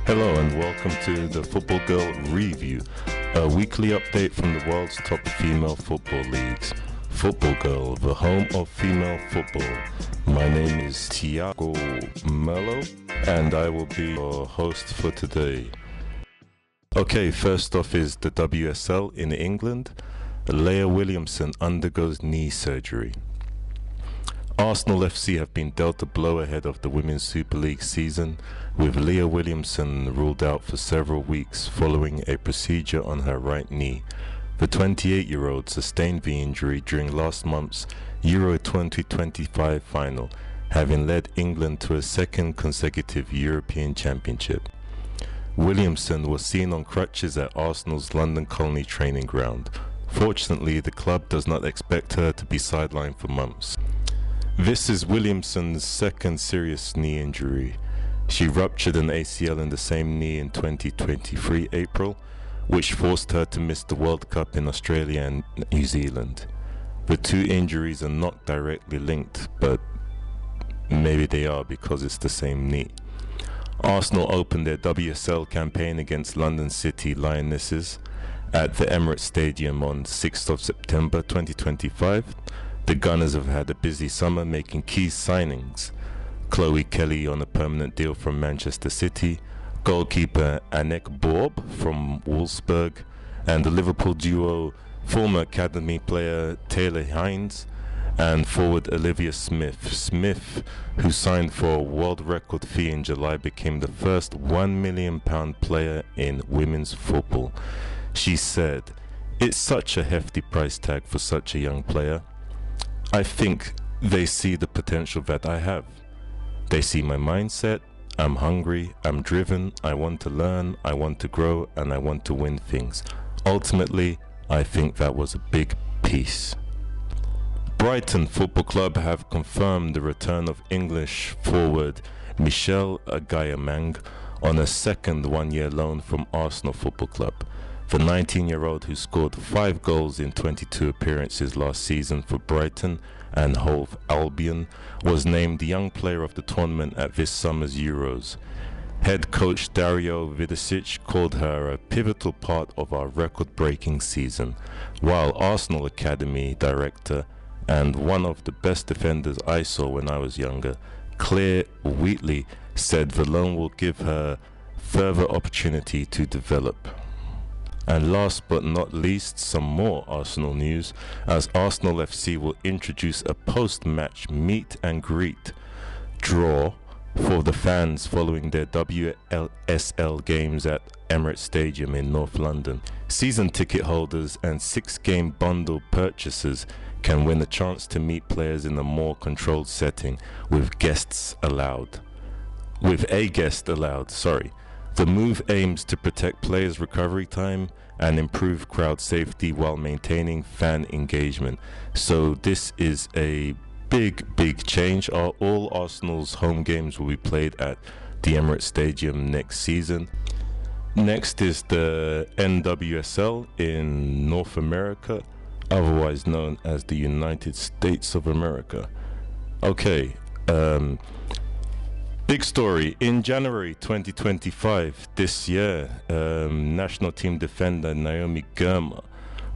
Hello and welcome to the Football Girl Review, a weekly update from the world's top female football leagues. Football Girl, the home of female football. My name is Santiago Merlot and I will be your host for today. Okay, first off is the WSL in England. Leah Williamson undergoes knee surgery. Arsenal FC have been dealt a blow ahead of the Women's Super League season, with Leah Williamson ruled out for several weeks following a procedure on her right knee. The 28-year-old sustained the injury during last month's Euro 2025 final, having led England to a second consecutive European Championship. Williamson was seen on crutches at Arsenal's London Colney training ground. Fortunately, the club does not expect her to be sidelined for months. This is Williamson's second serious knee injury. She ruptured an ACL in the same knee in 2023 April, which forced her to miss the World Cup in Australia and New Zealand. The two injuries are not directly linked, but maybe they are because it's the same knee. Arsenal opened their WSL campaign against London City Lionesses at the Emirates Stadium on 6th of September 2025. The Gunners have had a busy summer making key signings. Chloe Kelly on a permanent deal from Manchester City, goalkeeper Anek Borb from Wolfsburg, and the Liverpool duo former academy player Taylor Hines and forward Olivia Smith. Smith, who signed for a world record fee in July, became the first £1 million player in women's football. She said, "It's such a hefty price tag for such a young player. I think they see the potential that I have. They see my mindset. I'm hungry, I'm driven, I want to learn, I want to grow, and I want to win things. Ultimately, I think that was a big piece." Brighton Football Club have confirmed the return of English forward Michelle Agayamang on a second one-year loan from Arsenal Football Club. The 19-year-old, who scored 5 goals in 22 appearances last season for Brighton and Hove Albion, was named the Young Player of the Tournament at this summer's Euros. Head coach Dario Vidicic called her a pivotal part of our record-breaking season, while Arsenal Academy director and one of the best defenders I saw when I was younger, Claire Wheatley, said the loan will give her further opportunity to develop. And last but not least, some more Arsenal news, as Arsenal FC will introduce a post-match meet and greet draw for the fans following their WSL games at Emirates Stadium in North London. Season ticket holders and 6-game bundle purchasers can win a chance to meet players in a more controlled setting with a guest allowed. The move aims to protect players' recovery time and improve crowd safety while maintaining fan engagement. So this is a big change. All Arsenal's home games will be played at the Emirates Stadium next season. Next is the NWSL in North America, otherwise known as the United States of America. Okay, big story. In January 2025, this year, national team defender Naomi Girma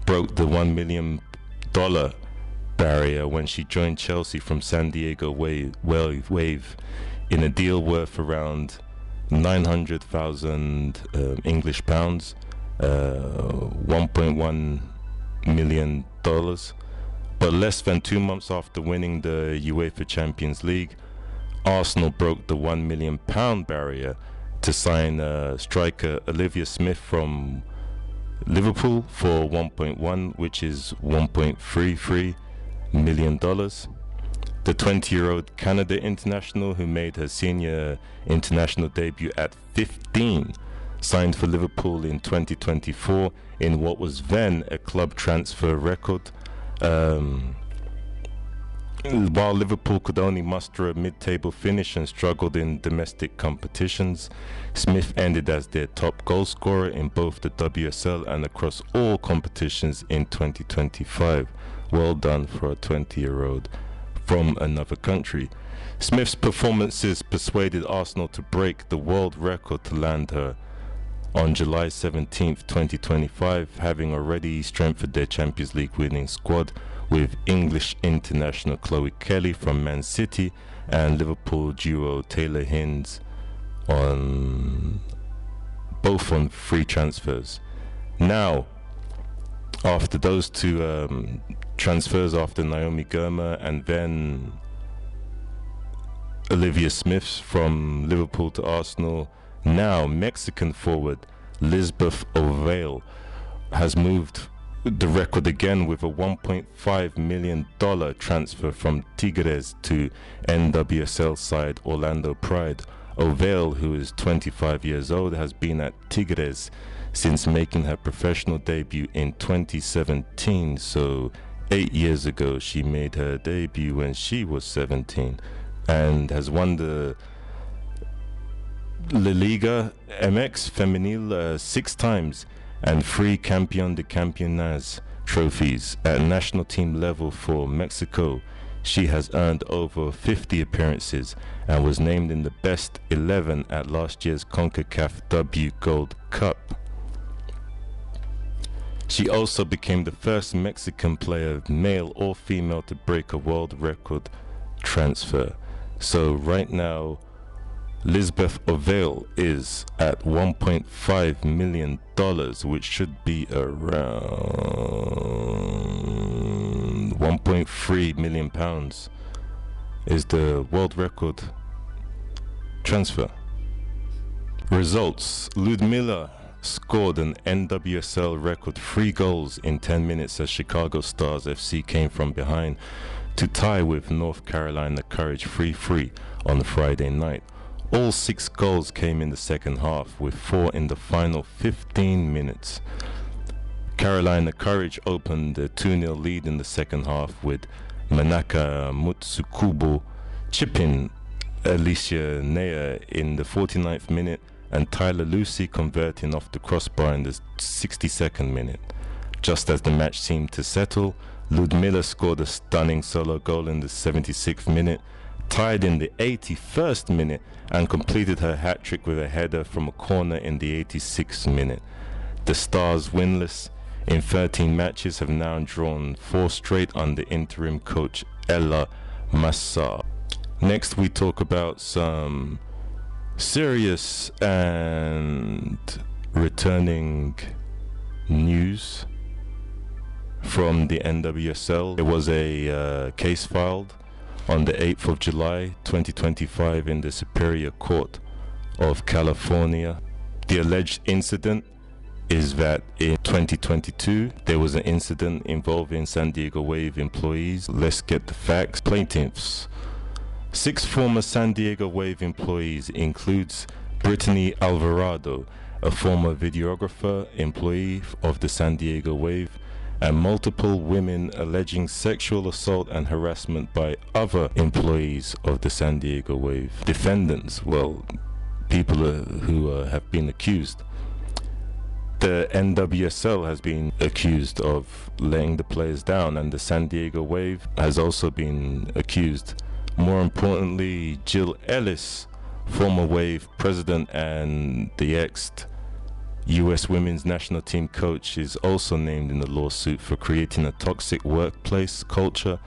broke the $1 million barrier when she joined Chelsea from San Diego Wave in a deal worth around 900,000 English pounds, $1.1 million. But less than 2 months after winning the UEFA Champions League, Arsenal broke the £1 million barrier to sign striker Olivia Smith from Liverpool for 1.1, which is $1.33 million. The 20-year-old Canada international, who made her senior international debut at 15, signed for Liverpool in 2024 in what was then a club transfer record. While Liverpool could only muster a mid-table finish and struggled in domestic competitions, Smith ended as their top goal scorer in both the WSL and across all competitions in 2025. Well done for a 20-year-old from another country. Smith's performances persuaded Arsenal to break the world record to land her on July 17th, 2025, having already strengthened their Champions League winning squad with English international Chloe Kelly from Man City and Liverpool duo Taylor Hinds both on free transfers. Now, after those two transfers, after Naomi Girma and then Olivia Smith from Liverpool to Arsenal, now Mexican forward Lisbeth Ovale has moved the record again with a $1.5 million transfer from Tigres to NWSL side Orlando Pride. Ovale, who is 25 years old, has been at Tigres since making her professional debut in 2017. So 8 years ago she made her debut when she was 17, and has won the Liga MX Femenil 6 times and 3 Campeón de Campeonas trophies at national team level for Mexico. She has earned over 50 appearances and was named in the best 11 at last year's CONCACAF W Gold Cup. She also became the first Mexican player, male or female, to break a world record transfer. So right now, Lisbeth Ovale is at $1.5 million, which should be around 1.3 million pounds, is the world record transfer. Results: Ludmilla scored an NWSL record 3 goals in 10 minutes as Chicago Stars FC came from behind to tie with North Carolina Courage 3-3 on Friday night. All 6 goals came in the second half, with 4 in the final 15 minutes. Carolina Courage opened a 2-0 lead in the second half, with Manaka Mutsukubo chipping Alicia Nea in the 49th minute and Tyler Lucy converting off the crossbar in the 62nd minute. Just as the match seemed to settle, Ludmilla scored a stunning solo goal in the 76th minute, tied in the 81st minute, and completed her hat-trick with a header from a corner in the 86th minute. The Stars, winless in 13 matches, have now drawn 4 straight under interim coach Ella Massa. Next we talk about some serious and returning news from the NWSL. There was a case filed on the 8th of July 2025 in the Superior Court of California. The alleged incident is that in 2022 there was an incident involving San Diego Wave employees. Let's get the facts. Plaintiffs: 6 former San Diego Wave employees includes Brittany Alvarado, a former videographer employee of the San Diego Wave, and multiple women alleging sexual assault and harassment by other employees of the San Diego Wave. Defendants, well, people who have been accused. The NWSL has been accused of letting the players down, and the San Diego Wave has also been accused. More importantly, Jill Ellis, former Wave president and the ex-US women's national team coach, is also named in the lawsuit for creating a toxic workplace culture,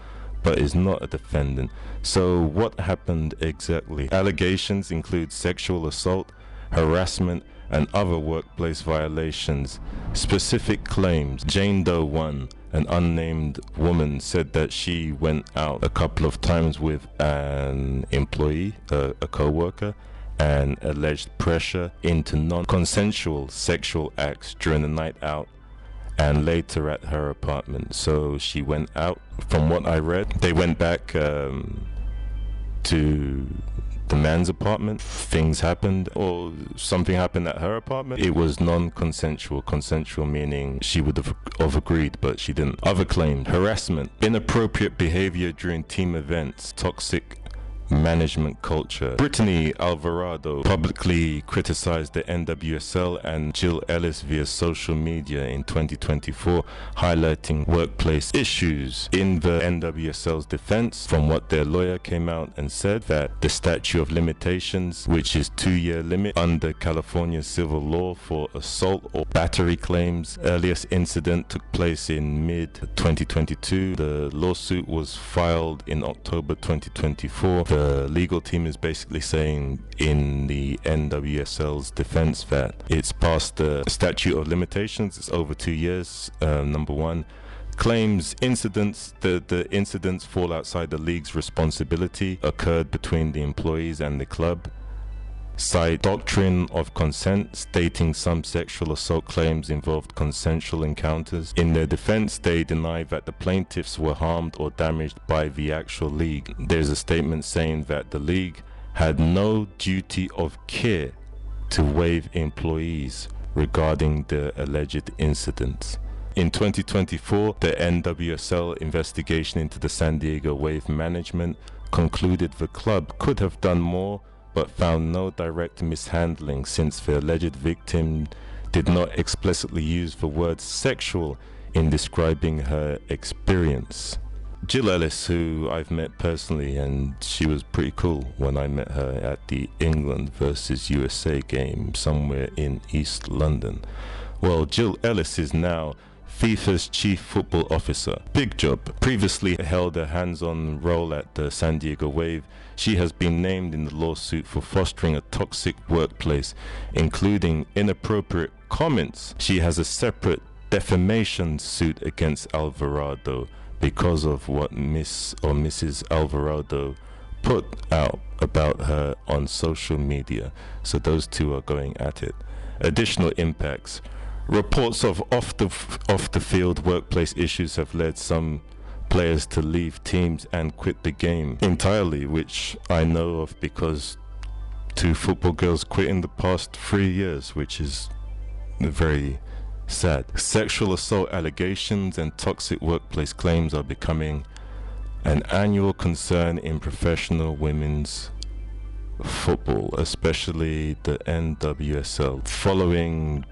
but is not a defendant. So what happened exactly? Allegations include sexual assault, harassment, and other workplace violations. Specific claims: Jane Doe 1, an unnamed woman, said that she went out a couple of times with an employee, a co-worker, and alleged pressure into non-consensual sexual acts during the night out and later at her apartment. So she went out. From what I read, they went back to the man's apartment. Things happened, or something happened at her apartment. It was non-consensual. Consensual meaning she would have agreed, but she didn't. Other claims: harassment, inappropriate behavior during team events, toxic management culture. Brittany Alvarado publicly criticized the NWSL and Jill Ellis via social media in 2024, highlighting workplace issues. In the NWSL's defense, from what their lawyer came out and said, that the statute of limitations, which is 2-year limit under California civil law for assault or battery claims, earliest incident took place in mid-2022. The lawsuit was filed in October 2024. The legal team is basically saying in the NWSL's defense that it's past the statute of limitations, it's over 2 years, number one. Claims the incidents fall outside the league's responsibility, occurred between the employees and the club. Cite doctrine of consent, stating some sexual assault claims involved consensual encounters. In their defense, they deny that the plaintiffs were harmed or damaged by the actual league. There's a statement saying that the league had no duty of care to waive employees regarding the alleged incidents. In 2024, the NWSL investigation into the San Diego Wave management concluded the club could have done more, but found no direct mishandling since the alleged victim did not explicitly use the word sexual in describing her experience. Jill Ellis, who I've met personally, and she was pretty cool when I met her at the England versus USA game somewhere in East London. Well, Jill Ellis is now FIFA's chief football officer. Big job. Previously held a hands-on role at the San Diego Wave. She has been named in the lawsuit for fostering a toxic workplace, including inappropriate comments. She has a separate defamation suit against Alvarado because of what Miss or Mrs. Alvarado put out about her on social media. So those two are going at it. Additional impacts. Reports of off the field workplace issues have led some players to leave teams and quit the game entirely, which I know of because 2 football girls quit in the past 3 years, which is very sad. Sexual assault allegations and toxic workplace claims are becoming an annual concern in professional women's football, especially the NWSL, following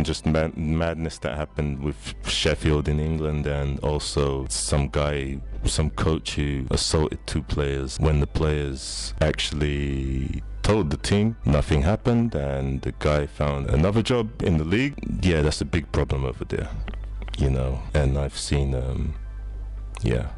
just madness that happened with Sheffield in England, and also some coach who assaulted 2 players. When the players actually told the team, nothing happened, and the guy found another job in the league. Yeah, that's a big problem over there, you know. And I've seen yeah,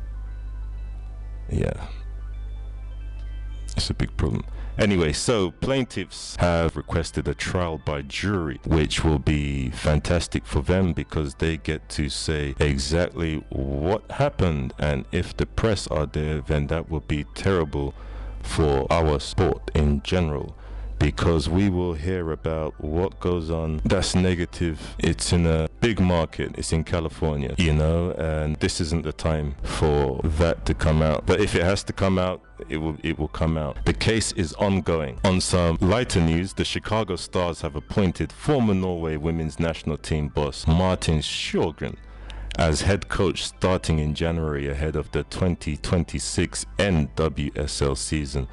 it's a big problem. Anyway, so plaintiffs have requested a trial by jury, which will be fantastic for them because they get to say exactly what happened, and if the press are there, then that will be terrible for our sport in general, because we will hear about what goes on that's negative. It's in a big market, it's in California, you know, and this isn't the time for that to come out. But if it has to come out, it will come out. The case is ongoing. On some lighter news, the Chicago Stars have appointed former Norway women's national team boss Martin Sjogren as head coach starting in January ahead of the 2026 NWSL season.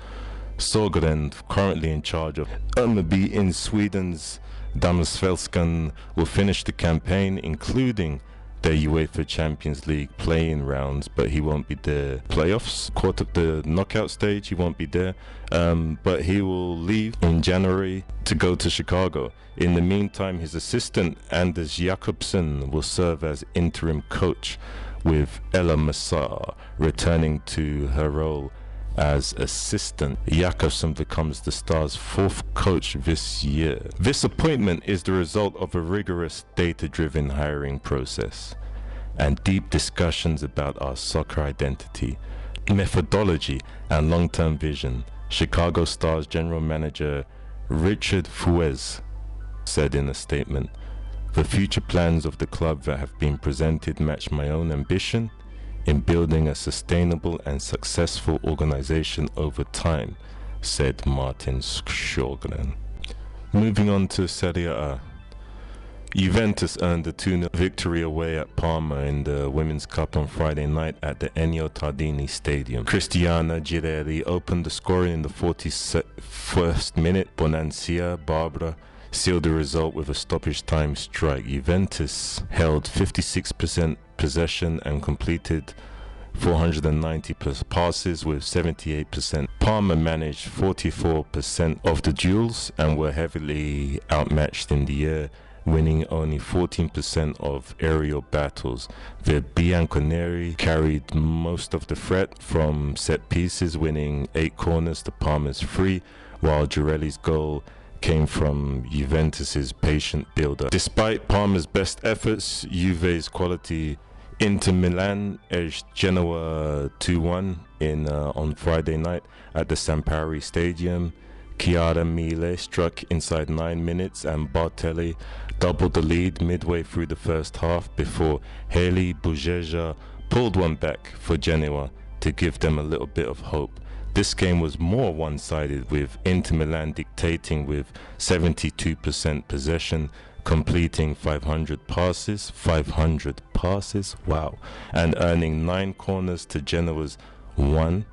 Sörgren, currently in charge of Ömmerby in Sweden's Damallsvenskan, will finish the campaign, including the UEFA Champions League playing rounds, but he won't be there. Playoffs, the knockout stage, he won't be there. But he will leave in January to go to Chicago. In the meantime, his assistant Anders Jakobsen will serve as interim coach, with Ella Massar returning to her role as assistant. Jakobsen becomes the Stars' 4th coach this year. This appointment is the result of a rigorous data-driven hiring process and deep discussions about our soccer identity, methodology, and long-term vision, Chicago Stars general manager Richard Fuez said in a statement. The future plans of the club that have been presented match my own ambition in building a sustainable and successful organization over time, said Martin Sjogren. Moving on to Serie A. Juventus earned a 2-0 victory away at Parma in the Women's Cup on Friday night at the Ennio Tardini Stadium. Cristiana Girelli opened the scoring in the 41st minute. Bonancia Barbara sealed the result with a stoppage time strike. Juventus held 56% possession and completed 490 passes with 78%. Parma managed 44% of the duels and were heavily outmatched in the air, winning only 14% of aerial battles. The Bianconeri carried most of the threat from set pieces, winning 8 corners to Parma's 3, while Girelli's goal came from Juventus's patient build-up. Despite Parma's best efforts, Juve's quality. Inter Milan edged Genoa 2-1 on Friday night at the Sampari Stadium. Chiara Mille struck inside 9 minutes and Bartelli doubled the lead midway through the first half before Haley Bujeja pulled one back for Genoa to give them a little bit of hope. This game was more one-sided, with Inter Milan dictating with 72% possession, completing 500 passes, wow, and earning 9 corners to Genoa's 1.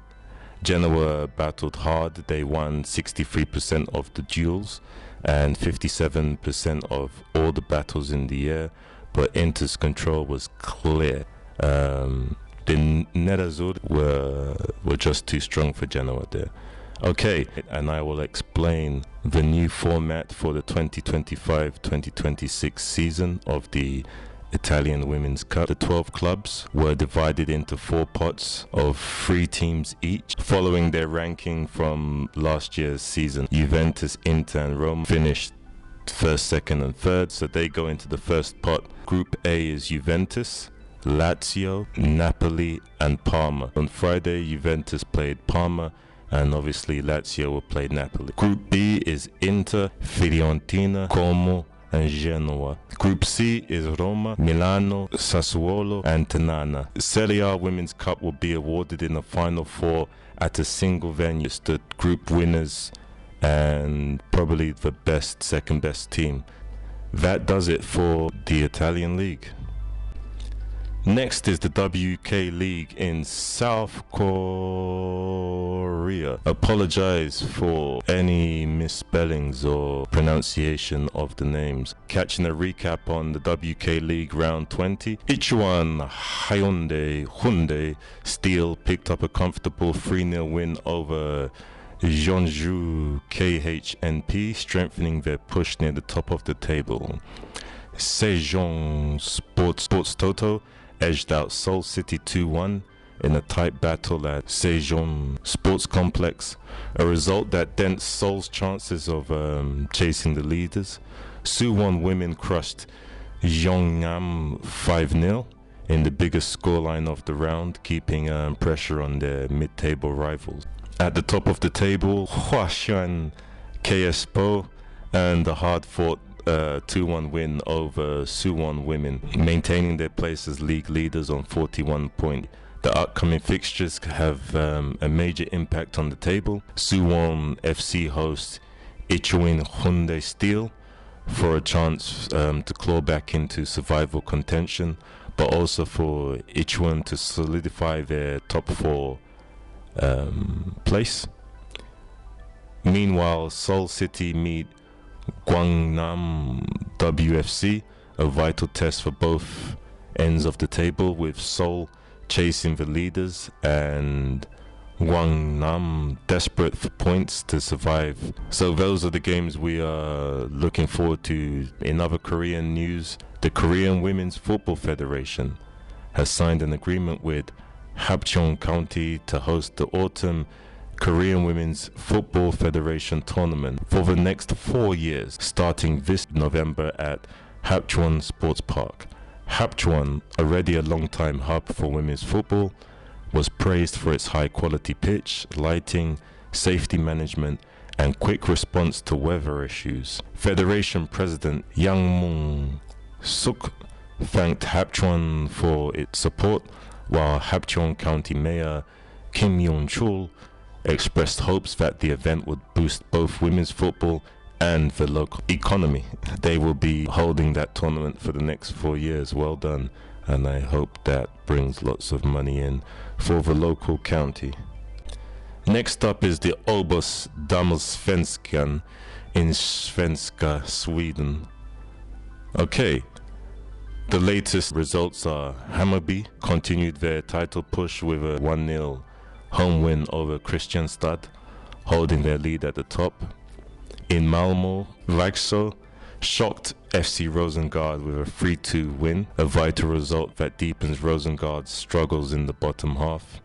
Genoa battled hard. They won 63% of the duels and 57% of all the battles in the air, but Inter's control was clear. The Nerazzurri were just too strong for Genoa there. Okay, and I will explain the new format for the 2025-2026 season of the Italian Women's Cup. The 12 clubs were divided into 4 pots of 3 teams each, following their ranking from last year's season. Juventus, Inter and Roma finished first, second and third, so they go into the first pot. Group A is Juventus, Lazio, Napoli and Parma. On Friday, Juventus played Parma, and obviously Lazio will play Napoli. Group B is Inter, Fiorentina, Como and Genoa. Group C is Roma, Milano, Sassuolo and Ternana. Serie A Women's Cup will be awarded in the final 4 at a single venue. It's the group winners and probably the second best team. That does it for the Italian League. Next is the WK League in South Korea. Apologize for any misspellings or pronunciation of the names. Catching a recap on the WK League round 20. Ichuan Hyundai Steel picked up a comfortable 3-0 win over Jeonju KHNP, strengthening their push near the top of the table. Sejong Sports Toto edged out Seoul City 2-1 in a tight battle at Sejong Sports Complex, a result that dents Seoul's chances of chasing the leaders. Suwon women crushed Yeongnam 5-0 in the biggest scoreline of the round, keeping pressure on their mid-table rivals. At the top of the table, Hwaseong KSPO and the hard-fought 2-1 win over Suwon women, maintaining their place as league leaders on 41 points. The upcoming fixtures have a major impact on the table. Suwon FC hosts Icheon Hyundai Steel for a chance to claw back into survival contention, but also for Icheon to solidify their top 4 place. Meanwhile, Seoul City meet Gwangnam WFC, a vital test for both ends of the table, with Seoul chasing the leaders and Gwangnam desperate for points to survive. So those are the games we are looking forward to. In other Korean news, the Korean Women's Football Federation has signed an agreement with Hapcheong County to host the autumn Korean Women's Football Federation tournament for the next 4 years, starting this November at Hapcheon Sports Park. Hapcheon, already a long-time hub for women's football, was praised for its high-quality pitch, lighting, safety management, and quick response to weather issues. Federation President Yang Mung-suk thanked Hapcheon for its support, while Hapcheon County Mayor Kim Yong-chul expressed hopes that the event would boost both women's football and the local economy. They will be holding that tournament for the next 4 years. Well done, and I hope that brings lots of money in for the local county. Next up is the OBOS Damallsvenskan in Svenska, Sweden. Okay, the latest results are Hammarby continued their title push with a 1-0 home win over Kristianstad, holding their lead at the top. In Malmö, Vaxo shocked FC Rosengard with a 3-2 win, a vital result that deepens Rosengard's struggles in the bottom half.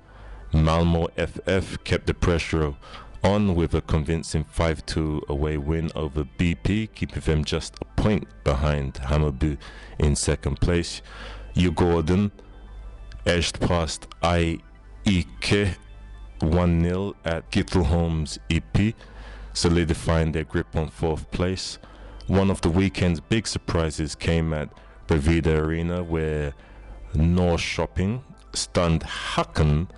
Malmö FF kept the pressure on with a convincing 5-2 away win over BP, keeping them just a point behind Hammarby in second place. Djurgården edged past AIK 1-0 at Kittelholm's EP, solidifying their grip on fourth place. One of the weekend's big surprises came at Bravida Arena, where Norrköping stunned Häcken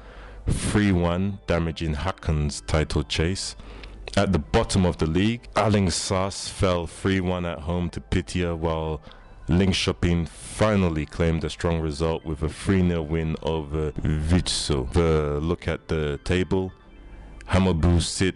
3-1, damaging Häcken's title chase. At the bottom of the league, Alingsås fell 3-1 at home to Pitya, while Linköping finally claimed a strong result with a 3-0 win over Vittsjö. The look at the table, Hammarby sit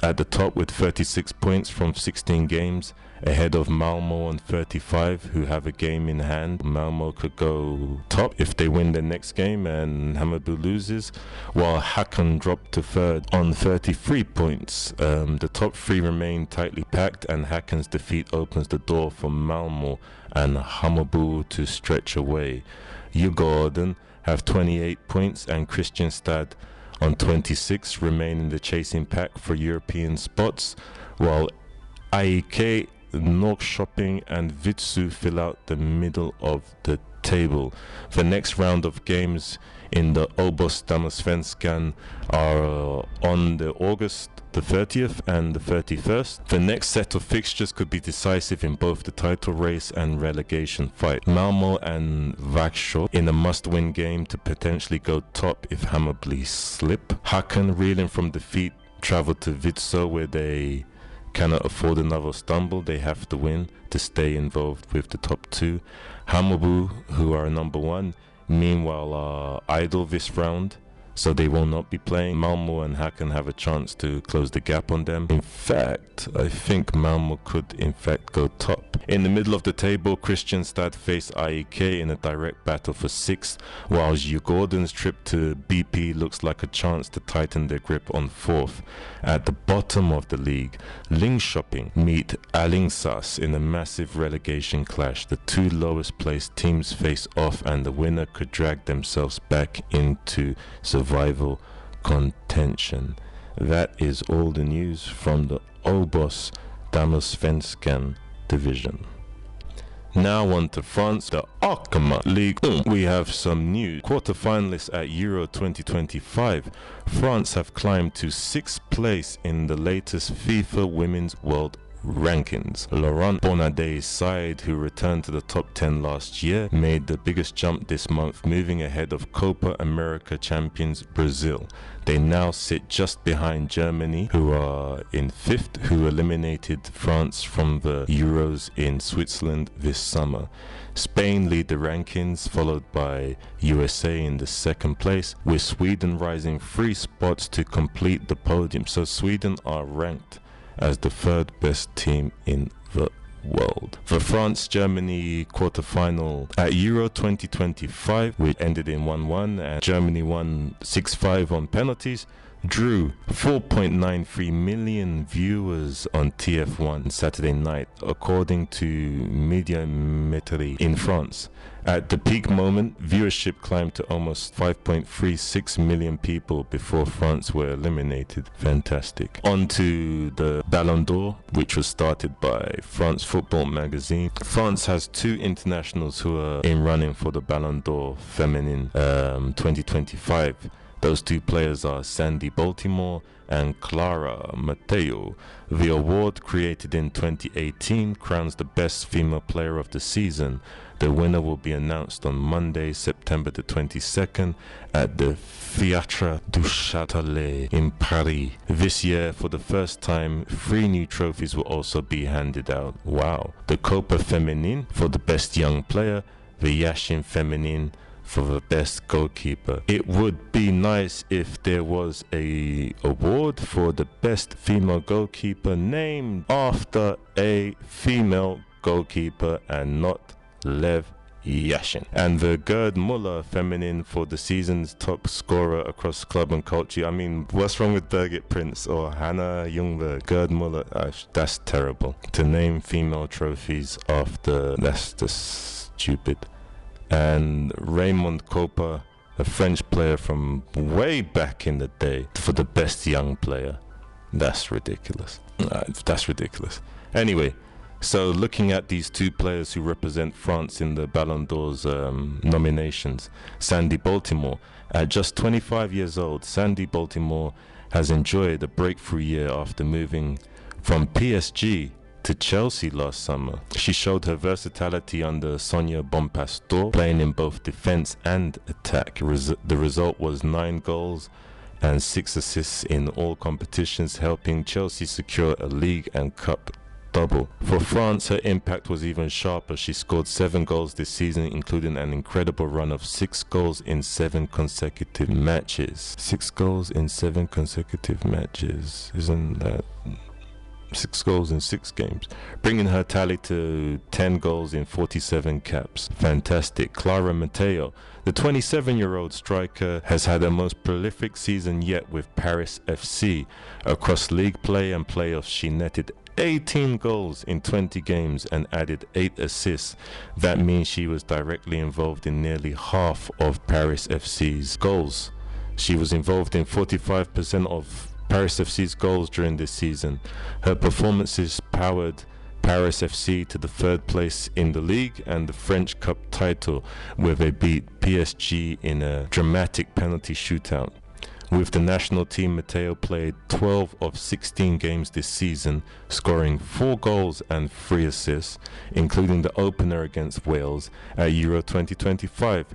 at the top with 36 points from 16 games, ahead of Malmö on 35, who have a game in hand. Malmö could go top if they win their next game and Hammarby loses, while Häcken dropped to third on 33 points. The top three remain tightly packed, and Häcken's defeat opens the door for Malmö and Hammarby to stretch away. Djurgården have 28 points, and Kristianstad on 26 remain in the chasing pack for European spots, while AIK, Norrköping and Vittsjö fill out the middle of the table. The next round of games in the OBOS Damallsvenskan are on the August the 30th and the 31st. The next set of fixtures could be decisive in both the title race and relegation fight. Malmö and Vaxo in a must-win game to potentially go top if Hammarby slip. Häcken, reeling from defeat, travel to Vittsjö, where they cannot afford another stumble. They have to win to stay involved with the top two. Hammarby, who are number one, meanwhile are idle this round, so they will not be playing. Malmö and Häcken have a chance to close the gap on them. In fact, I think Malmö could in fact go top. In the middle of the table, Kristianstad face AIK in a direct battle for 6th, while Djurgården's trip to BP looks like a chance to tighten their grip on 4th. At the bottom of the league, Linköping meet Alingsås in a massive relegation clash. The two lowest placed teams face off, and the winner could drag themselves back into survival contention. That is all the news from the OBOS Damallsvenskan division. Now on to France, the Arkema Ligue 1. We have some news. Quarterfinalists at Euro 2025. France have climbed to 6th place in the latest FIFA Women's World rankings. Laurent Bonadet's side, who returned to the top 10 last year, made the biggest jump this month, moving ahead of Copa America champions Brazil. They now sit just behind Germany, who are in 5th, who eliminated France from the Euros in Switzerland this summer. Spain lead the rankings, followed by USA in the 2nd place, with Sweden rising 3 spots to complete the podium. So Sweden are ranked as the 3rd best team in the world. The France-Germany quarterfinal at Euro 2025, which ended in 1-1, and Germany won 6-5 on penalties, drew 4.93 million viewers on TF1 Saturday night, according to Médiamétrie in France. At the peak moment, viewership climbed to almost 5.36 million people before France were eliminated. Fantastic. On to the Ballon d'Or, which was started by France Football magazine. France has 2 internationals who are in running for the Ballon d'Or Feminine 2025. Those 2 players are Sandy Baltimore and Clara Matteo. The award, created in 2018, crowns the best female player of the season. The winner will be announced on Monday, September the 22nd at the Théâtre du Châtelet in Paris. This year, for the first time, 3 new trophies will also be handed out. Wow. The Copa Féminine for the best young player, the Yashin Féminine for the best goalkeeper. It would be nice if there was a award for the best female goalkeeper named after a female goalkeeper and not Lev Yashin. And the Gerd Muller Feminine for the season's top scorer across club and culture. I mean, what's wrong with Birgit Prince or Hannah Ljungberg? Gerd Muller, that's terrible. To name female trophies after, that's just stupid. And Raymond Kopa, a French player from way back in the day, for the best young player. That's ridiculous. That's ridiculous. Anyway, so looking at these 2 players who represent France in the Ballon d'Or's nominations, Sandy Baltimore. At just 25 years old, Sandy Baltimore has enjoyed a breakthrough year after moving from PSG to Chelsea last summer. She showed her versatility under Sonia Bonpastor, playing in both defense and attack. The result was 9 goals and 6 assists in all competitions, helping Chelsea secure a league and cup double. For France, her impact was even sharper. She scored 7 goals this season, including an incredible run of 6 goals in 7 consecutive matches. 6 goals in 7 consecutive matches. Isn't that 6 goals in 6 games, bringing her tally to 10 goals in 47 caps. Fantastic. Clara Mateo, the 27-year-old striker, has had her most prolific season yet with Paris FC. Across league play and playoffs, she netted 18 goals in 20 games and added 8 assists. That means she was directly involved in nearly half of Paris FC's goals. She was involved in 45% of Paris FC's goals during this season. Her performances powered Paris FC to the 3rd place in the league and the French Cup title, where they beat PSG in a dramatic penalty shootout. With the national team, Mateo played 12 of 16 games this season, scoring 4 goals and 3 assists, including the opener against Wales at Euro 2025.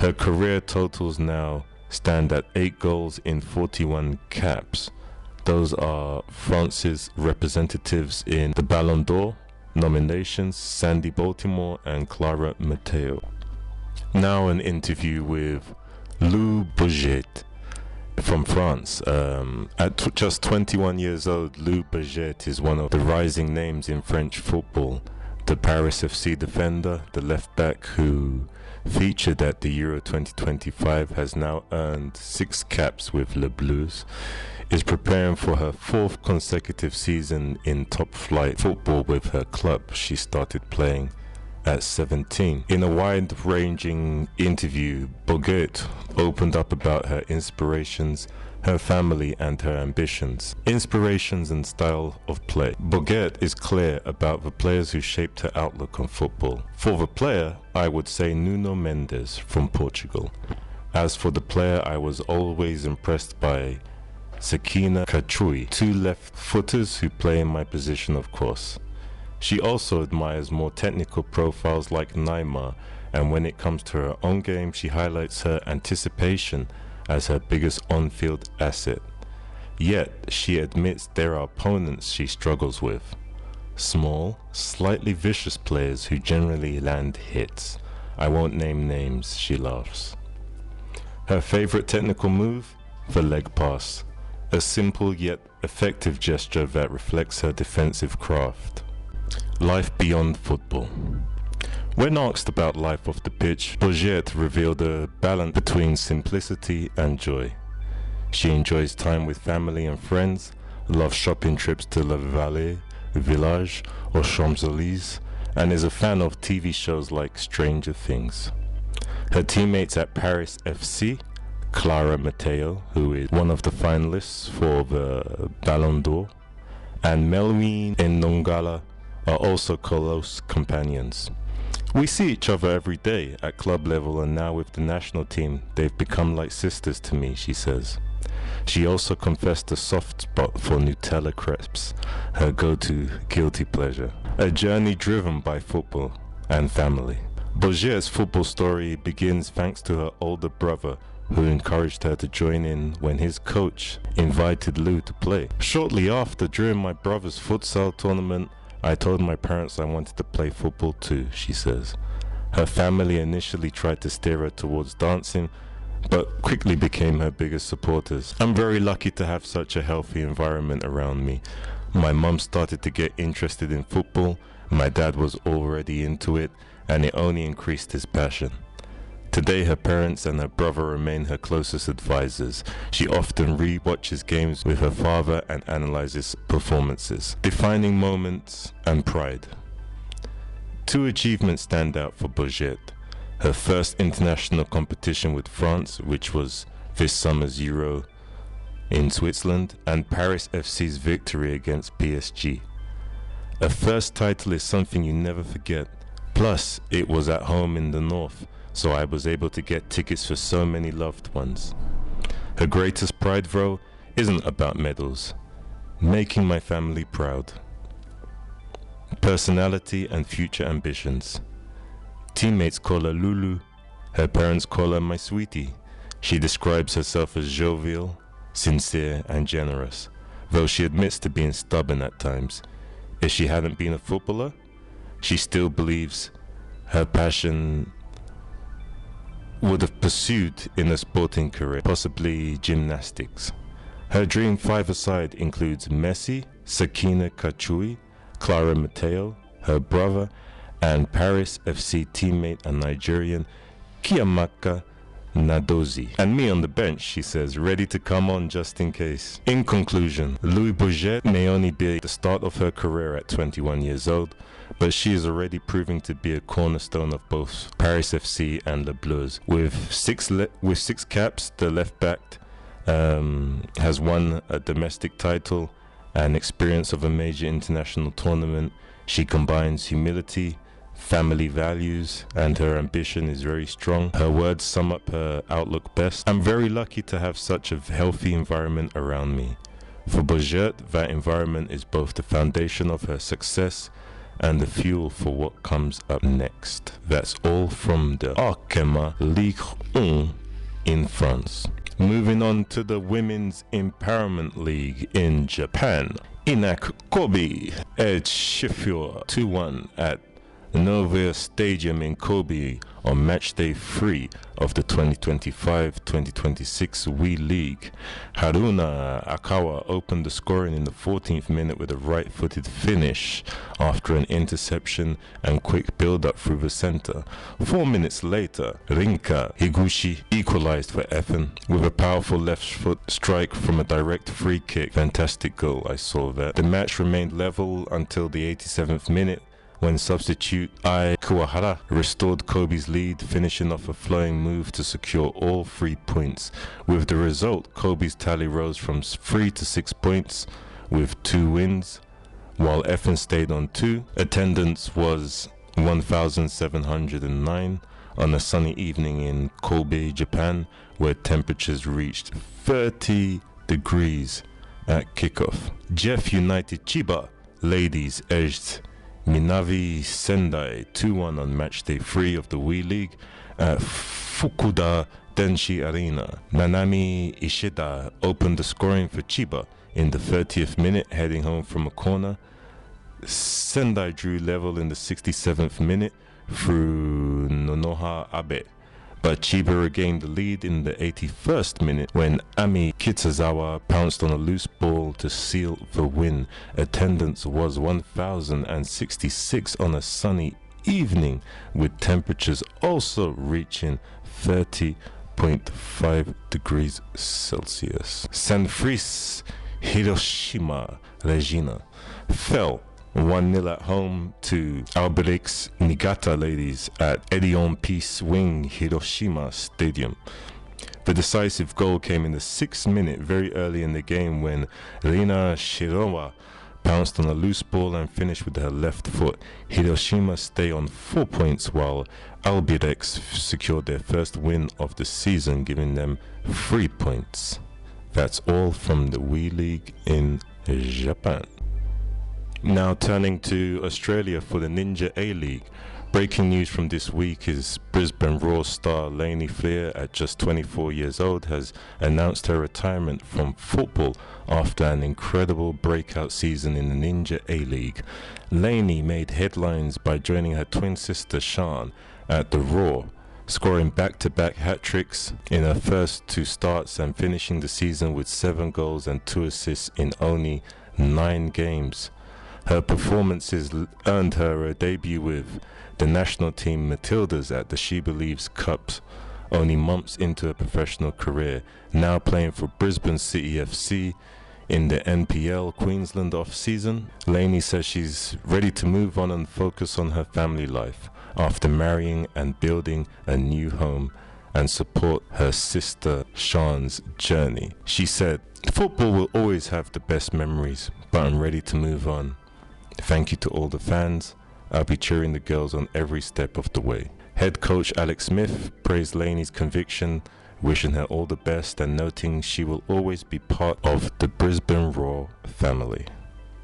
Her career totals now stand at 8 goals in 41 caps. Those are France's representatives in the Ballon d'Or nominations, Sandy Baltimore and Clara Mateo. Now an interview with Lou Bourget from France. At just 21 years old, Lou Bourget is one of the rising names in French football. The Paris FC defender, the left back who featured at the Euro 2025, has now earned 6 caps with Les Bleus, is preparing for her 4th consecutive season in top flight football with her club. She started playing at 17. In a wide-ranging interview, Bourget opened up about her inspirations, her family and her ambitions. Inspirations and style of play. Bourget is clear about the players who shaped her outlook on football. For the player, I would say Nuno Mendes from Portugal. As for the player, I was always impressed by Sakina Kachui, 2 left-footers who play in my position, of course. She also admires more technical profiles like Neymar, and when it comes to her own game, she highlights her anticipation as her biggest on-field asset. Yet, she admits there are opponents she struggles with. Small, slightly vicious players who generally land hits. I won't name names, she laughs. Her favorite technical move? The leg pass. A simple yet effective gesture that reflects her defensive craft. Life beyond football. When asked about life off the pitch, Bourget revealed a balance between simplicity and joy. She enjoys time with family and friends, loves shopping trips to La Vallée, Village or Champs-Élysées, and is a fan of TV shows like Stranger Things. Her teammates at Paris FC, Clara Mateo, who is one of the finalists for the Ballon d'Or, and Melwin Ndongala are also close companions. We see each other every day at club level, and now with the national team, they've become like sisters to me, she says. She also confessed a soft spot for Nutella crepes, her go-to guilty pleasure. A journey driven by football and family. Boget's football story begins thanks to her older brother, who encouraged her to join in when his coach invited Lou to play. Shortly after, during my brother's futsal tournament, I told my parents I wanted to play football too, she says. Her family initially tried to steer her towards dancing, but quickly became her biggest supporters. I'm very lucky to have such a healthy environment around me. My mum started to get interested in football, my dad was already into it, and it only increased his passion. Today her parents and her brother remain her closest advisors. She often re-watches games with her father and analyzes performances. Defining moments and pride. Two achievements stand out for Boget. Her first international competition with France, which was this summer's Euro in Switzerland, and Paris FC's victory against PSG. A first title is something you never forget. Plus, it was at home in the north, so I was able to get tickets for so many loved ones. Her greatest pride, though, isn't about medals. Making my family proud. Personality and future ambitions. Teammates call her Lulu. Her parents call her my sweetie. She describes herself as jovial, sincere and generous, though she admits to being stubborn at times. If she hadn't been a footballer, she still believes her passion would have pursued in a sporting career, possibly gymnastics. Her dream five-a-side includes Messi, Sakina Kachui, Clara Mateo, her brother, and Paris FC teammate and Nigerian Kiamaka Nadozi. And me on the bench, she says, ready to come on just in case. In conclusion, Louis Boget may only be at the start of her career at 21 years old, but she is already proving to be a cornerstone of both Paris FC and Les Bleus. With six caps, the left back has won a domestic title and experience of a major international tournament. She combines humility, family values, and her ambition is very strong. Her words sum up her outlook best. I'm very lucky to have such a healthy environment around me. For Boget, that environment is both the foundation of her success and the fuel for what comes up next. That's all from the Arkema Ligue 1 in France. Moving on to the Women's Empowerment League in Japan. Inak Kobe edged Sheffield 2-1 at Novia Stadium in Kobe on match day 3 of the 2025-2026 WE League. Haruna Akawa opened the scoring in the 14th minute with a right-footed finish after an interception and quick build-up through the center. 4 minutes later, Rinka Higuchi equalized for Effen with a powerful left-foot strike from a direct free kick. Fantastic goal, I saw that. The match remained level until the 87th minute, when substitute Ai Kuwahara restored Kobe's lead, finishing off a flowing move to secure all 3 points. With the result, Kobe's tally rose from 3 to 6 points with 2 wins, while Effen stayed on 2. Attendance was 1,709 on a sunny evening in Kobe, Japan, where temperatures reached 30 degrees at kickoff. Jeff United Chiba ladies edged Minavi Sendai 2-1 on match day 3 of the WE League at Fukuda Denshi Arena. Nanami Ishida opened the scoring for Chiba in the 30th minute, heading home from a corner. Sendai drew level in the 67th minute through Nonoha Abe, but Chiba regained the lead in the 81st minute when Ami Kitazawa pounced on a loose ball to seal the win. Attendance was 1,066 on a sunny evening, with temperatures also reaching 30.5 degrees Celsius. Sanfrecce Hiroshima Regina fell 1-0 at home to Alberix Niigata ladies at Edion Peace Wing Hiroshima Stadium. The decisive goal came in the 6th minute, very early in the game, when Rina Shirowa pounced on a loose ball and finished with her left foot. Hiroshima stay on 4 points, while Albirex secured their first win of the season, giving them 3 points. That's all from the WE League in Japan. Now turning to Australia for the Ninja A-League. Breaking news from this week is Brisbane Roar star Lainey Fleer, at just 24 years old, has announced her retirement from football after an incredible breakout season in the Ninja A-League. Lainey made headlines by joining her twin sister Sian at the Roar, scoring back-to-back hat-tricks in her first 2 starts and finishing the season with 7 goals and 2 assists in only 9 games. Her performances earned her a debut with the national team Matildas at the She Believes Cups only months into her professional career, now playing for Brisbane City FC in the NPL Queensland off-season. Lainey says she's ready to move on and focus on her family life after marrying and building a new home and support her sister Sian's journey. She said, "Football will always have the best memories, but I'm ready to move on. Thank you to all the fans. I'll be cheering the girls on every step of the way." Head coach Alex Smith praised Lainey's conviction, wishing her all the best and noting she will always be part of the Brisbane Roar family.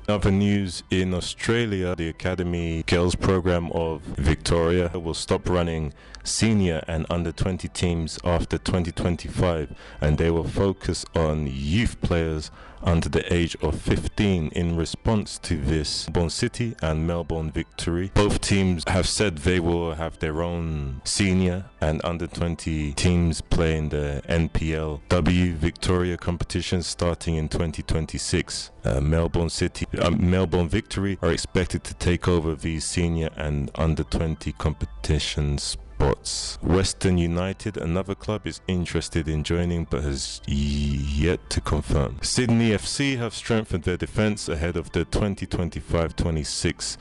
Other news in Australia, the Academy Girls program of Victoria will stop running senior and under 20 teams after 2025, and they will focus on youth players under the age of 15. In response to this, Melbourne City and Melbourne Victory, both teams have said they will have their own senior and under 20 teams playing the NPLW Victoria competition starting in 2026. Melbourne Victory are expected to take over these senior and under 20 competitions. Western United, another club, is interested in joining but has yet to confirm. Sydney FC have strengthened their defence ahead of the 2025-26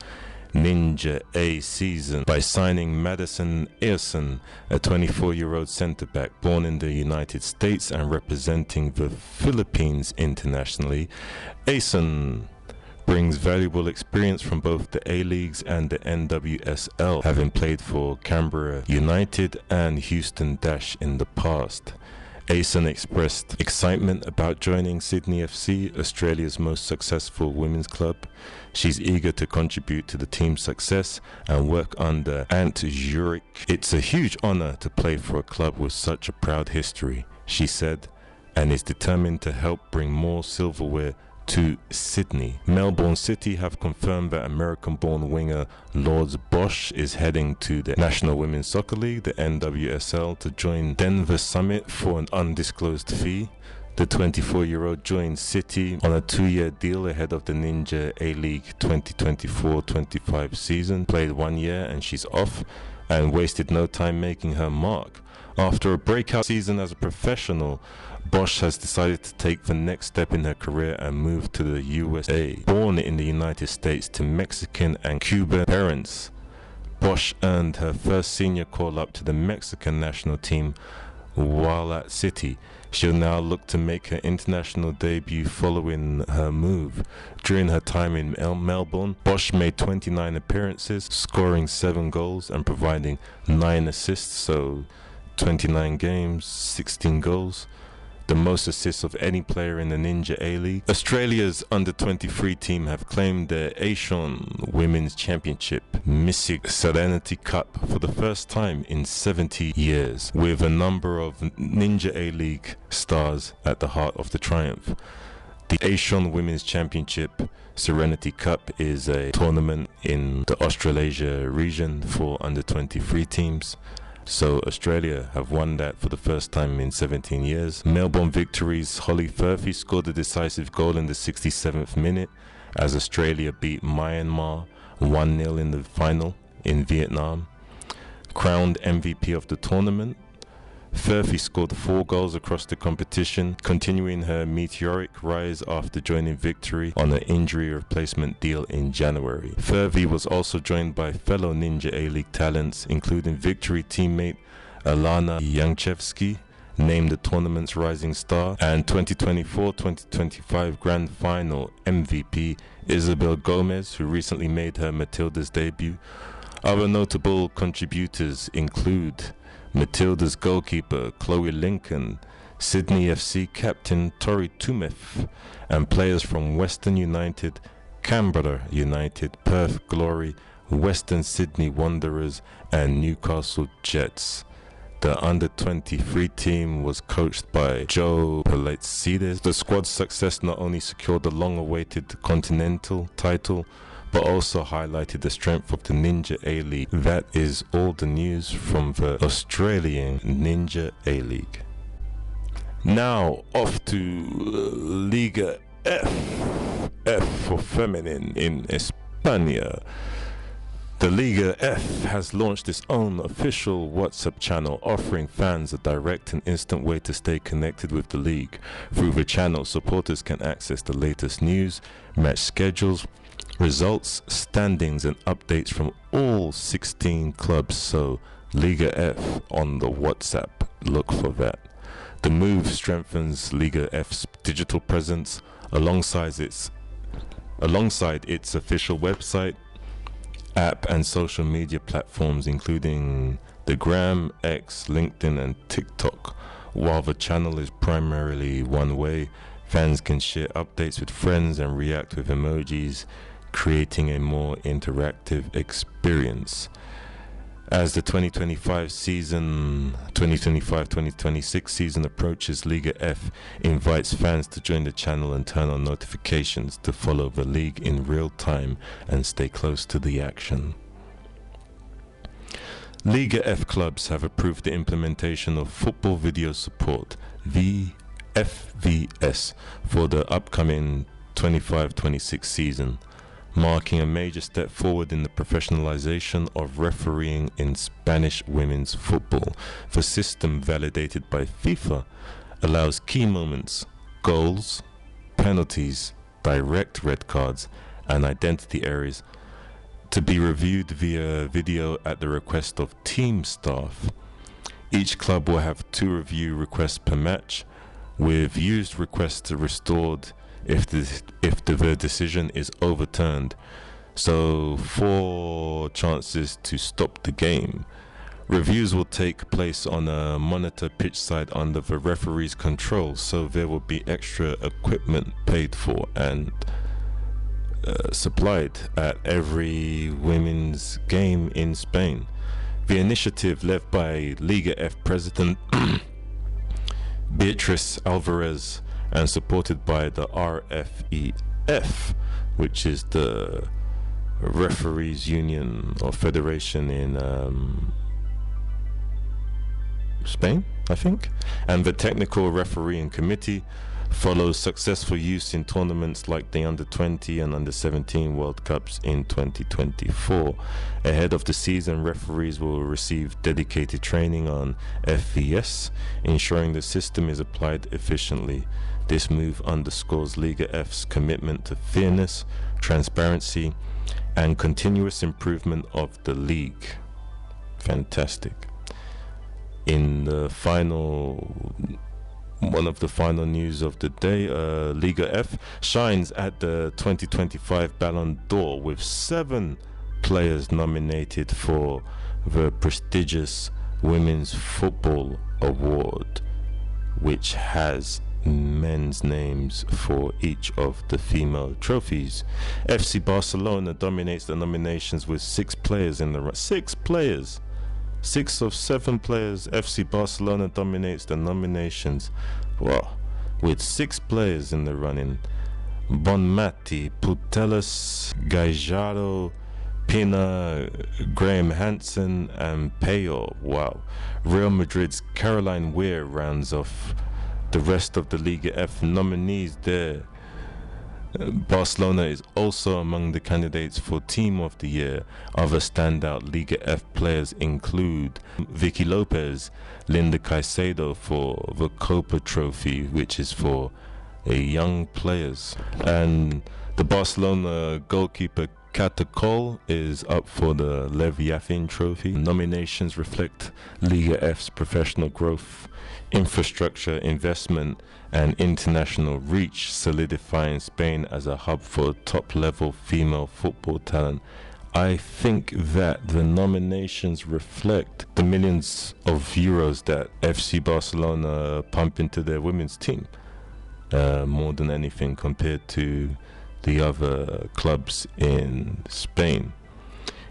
Ninja A season by signing Madison Earson, a 24-year-old centre-back born in the United States and representing the Philippines internationally. Earson brings valuable experience from both the A-Leagues and the NWSL, having played for Canberra United and Houston Dash in the past. Earson expressed excitement about joining Sydney FC, Australia's most successful women's club. She's eager to contribute to the team's success and work under Ant Zurich. "It's a huge honour to play for a club with such a proud history," she said, and is determined to help bring more silverware to Sydney. Melbourne City have confirmed that American-born winger Lourdes Bosch is heading to the National Women's Soccer League, the NWSL, to join Denver Summit for an undisclosed fee. The 24-year-old joined City on a 2-year deal ahead of the Ninja A-League 2024-25 season, played 1 year and she's off, and wasted no time making her mark. After a breakout season as a professional, Bosch has decided to take the next step in her career and move to the USA. Born in the United States to Mexican and Cuban parents, Bosch earned her first senior call-up to the Mexican national team while at City. She'll now look to make her international debut following her move. During her time in Melbourne, Bosch made 29 appearances, scoring 7 goals and providing 9 assists, so 29 games, 16 goals. The most assists of any player in the Ninja A-League. Australia's under-23 team have claimed the Asian Women's Championship Mystic Serenity Cup for the first time in 70 years, with a number of Ninja A-League stars at the heart of the triumph. The Asian Women's Championship Serenity Cup is a tournament in the Australasia region for under-23 teams. So Australia have won that for the first time in 17 years. Melbourne Victory's Holly Furphy scored a decisive goal in the 67th minute as Australia beat Myanmar 1-0 in the final in Vietnam. Crowned MVP of the tournament, Furphy scored 4 goals across the competition, continuing her meteoric rise after joining Victory on an injury replacement deal in January. Furphy was also joined by fellow Ninja A-League talents, including Victory teammate Alana Yanchevsky, named the tournament's rising star, and 2024-2025 Grand Final MVP Isabel Gomez, who recently made her Matilda's debut. Other notable contributors include Matilda's goalkeeper Chloe Lincoln, Sydney FC captain Tori Tumeth, and players from Western United, Canberra United, Perth Glory, Western Sydney Wanderers and Newcastle Jets. The under-23 team was coached by Joe Palacides. The squad's success not only secured the long-awaited Continental title, but also highlighted the strength of the Ninja A-League. That is all the news from the Australian Ninja A-League. Now off to Liga F. F for feminine in España. The Liga F has launched its own official WhatsApp channel, offering fans a direct and instant way to stay connected with the league. Through the channel, supporters can access the latest news, match schedules, results, standings and updates from all 16 clubs. So Liga F on the WhatsApp, look for that. The move strengthens Liga F's digital presence alongside its official website, app and social media platforms including the Gram, X, LinkedIn and TikTok. While the channel is primarily one way, fans can share updates with friends and react with emojis, creating a more interactive experience. As the 2025-2026 season approaches, Liga F invites fans to join the channel and turn on notifications to follow the league in real time and stay close to the action. Liga F clubs have approved the implementation of football video support, FVS, for the upcoming 25-26 season, marking a major step forward in the professionalization of refereeing in Spanish women's football. The system, validated by FIFA, allows key moments, goals, penalties, direct red cards, and identity errors to be reviewed via video at the request of team staff. Each club will have 2 review requests per match, with used requests restored if the decision is overturned, so 4 chances to stop the game. Reviews will take place on a monitor pitch side under the referee's control, so there will be extra equipment paid for and supplied at every women's game in Spain. The initiative, led by Liga F president Beatriz Alvarez and supported by the RFEF, which is the referees union or federation in Spain, I think, and the technical refereeing committee, follows successful use in tournaments like the Under-20 and Under-17 World Cups in 2024. Ahead of the season, referees will receive dedicated training on FVS, ensuring the system is applied efficiently. This move underscores Liga F's commitment to fairness, transparency, and continuous improvement of the league. Fantastic. In the one of the final news of the day, Liga F shines at the 2025 Ballon d'Or with 7 players nominated for the prestigious Women's Football Award, which has men's names for each of the female trophies. FC Barcelona dominates the nominations with 6 players in the 6 players. 6 of 7 players. FC Barcelona dominates the nominations, well, with 6 players in the running. Bonmati, Putellas, Gaijado, Pina, Graham Hansen and Peyo. Wow. Real Madrid's Caroline Weir rounds off the rest of the Liga F nominees there. Barcelona is also among the candidates for Team of the Year. Other standout Liga F players include Vicky Lopez, Linda Caicedo for the Copa Trophy, which is for young players, and the Barcelona goalkeeper Catacol is up for the Lev Yafin Trophy. Nominations reflect Liga F's professional growth, infrastructure investment and international reach, solidifying Spain as a hub for top-level female football talent. I think that the nominations reflect the millions of euros that FC Barcelona pump into their women's team, more than anything compared to the other clubs in Spain.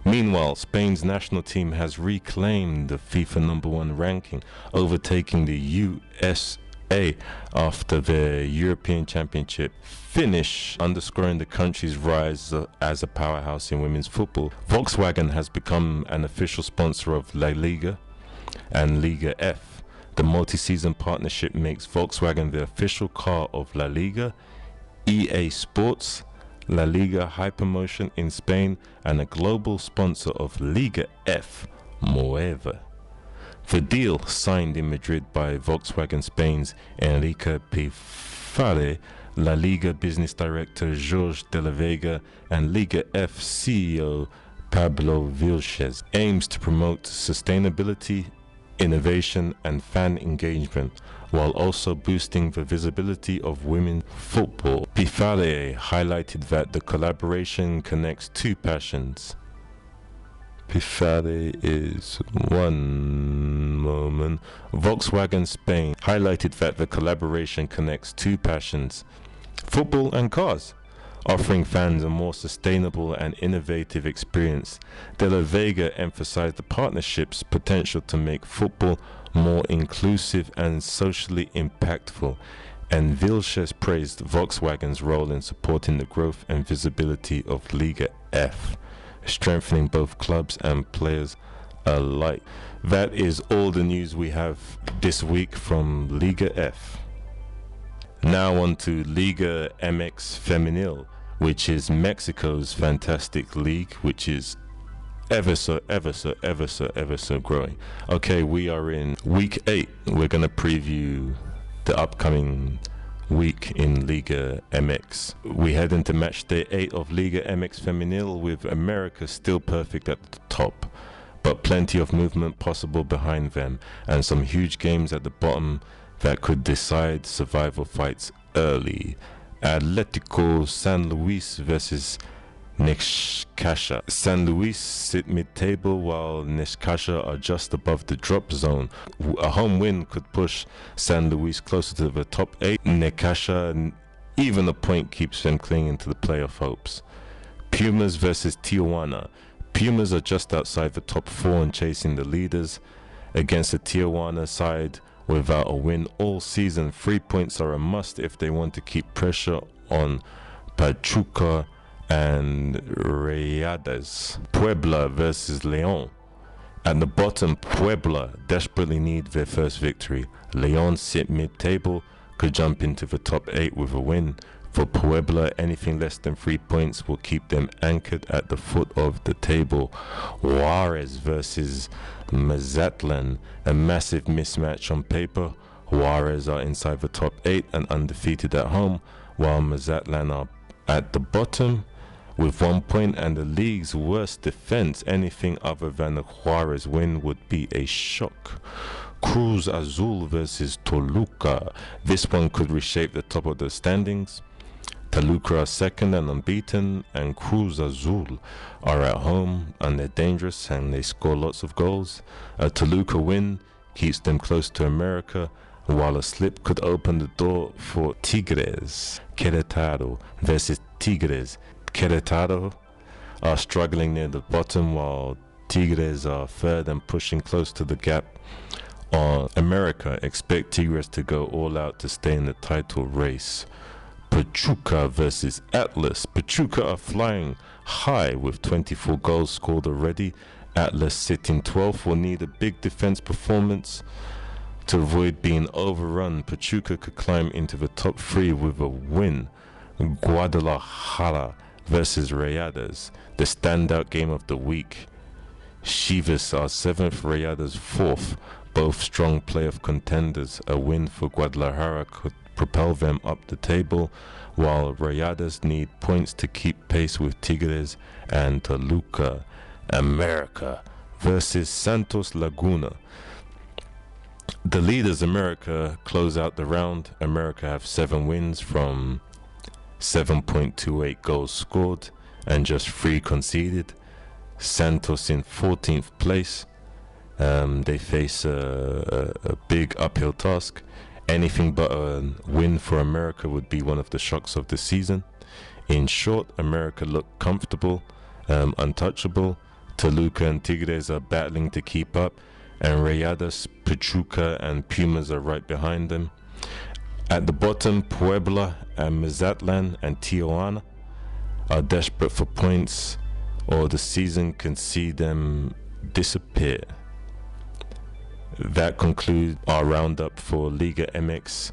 Meanwhile, Spain's national team has reclaimed the FIFA #1 ranking, overtaking the USA after their European Championship finish, underscoring the country's rise as a powerhouse in women's football. Volkswagen has become an official sponsor of La Liga and Liga F. The multi-season partnership makes Volkswagen the official car of La Liga, EA Sports, La Liga Hypermotion in Spain, and a global sponsor of Liga F, Moeva. The deal, signed in Madrid by Volkswagen Spain's Enrique Pifare, La Liga Business Director Jorge de la Vega, and Liga F CEO Pablo Vilches, aims to promote sustainability, innovation, and fan engagement, while also boosting the visibility of women's football. Pifare highlighted that the collaboration connects two passions. Pifare is one moment. Volkswagen Spain highlighted that the collaboration connects two passions, football and cars, offering fans a more sustainable and innovative experience. De la Vega emphasized the partnership's potential to make football more inclusive and socially impactful, and Vilches praised Volkswagen's role in supporting the growth and visibility of Liga F, strengthening both clubs and players alike. That is all the news we have this week from Liga F. Now on to Liga MX Femenil, which is Mexico's fantastic league, which is ever so growing. Okay, we are in week 8. We're going to preview the upcoming week in Liga MX. We head into match day 8 of Liga MX Femenil, with America still perfect at the top, but plenty of movement possible behind them, and some huge games at the bottom that could decide survival fights early. Atlético San Luis versus Necaxa. San Luis sit mid-table while Necaxa are just above the drop zone. A home win could push San Luis closer to the top 8. Necaxa, even a point keeps them clinging to the playoff hopes. Pumas versus Tijuana. Pumas are just outside the top 4 and chasing the leaders against a Tijuana side without a win all season. 3 points are a must if they want to keep pressure on Pachuca and Rayadas. Puebla versus León. At the bottom, Puebla desperately need their first victory. León sit mid-table, could jump into the top 8 with a win. For Puebla, anything less than 3 points will keep them anchored at the foot of the table. Juarez versus Mazatlan, a massive mismatch on paper. Juarez are inside the top 8 and undefeated at home, while Mazatlan are at the bottom with 1 point and the league's worst defense. Anything other than a Juarez win would be a shock. Cruz Azul versus Toluca. This one could reshape the top of the standings. Toluca are second and unbeaten, and Cruz Azul are at home and they're dangerous and they score lots of goals. A Toluca win keeps them close to America, while a slip could open the door for Tigres. Querétaro versus Tigres. Querétaro are struggling near the bottom, while Tigres are third and pushing close to the gap on America. Expect Tigres to go all out to stay in the title race. Pachuca versus Atlas. Pachuca are flying high with 24 goals scored already. Atlas sitting 12th will need a big defense performance to avoid being overrun. Pachuca could climb into the top 3 with a win. Guadalajara versus Rayadas, the standout game of the week. Chivas are 7th, Rayadas 4th, both strong playoff contenders. A win for Guadalajara could propel them up the table, while Rayadas need points to keep pace with Tigres and Toluca. America versus Santos Laguna. The leaders, America, close out the round. America have 7 wins from 7.28 goals scored and just 3 conceded. Santos in 14th place. They face a big uphill task. Anything but a win for America would be one of the shocks of the season. In short, America look comfortable, untouchable. Toluca and Tigres are battling to keep up, and Rayadas, Pachuca and Pumas are right behind them. At the bottom, Puebla and Mazatlan and Tijuana are desperate for points, or the season can see them disappear. That concludes our roundup for Liga MX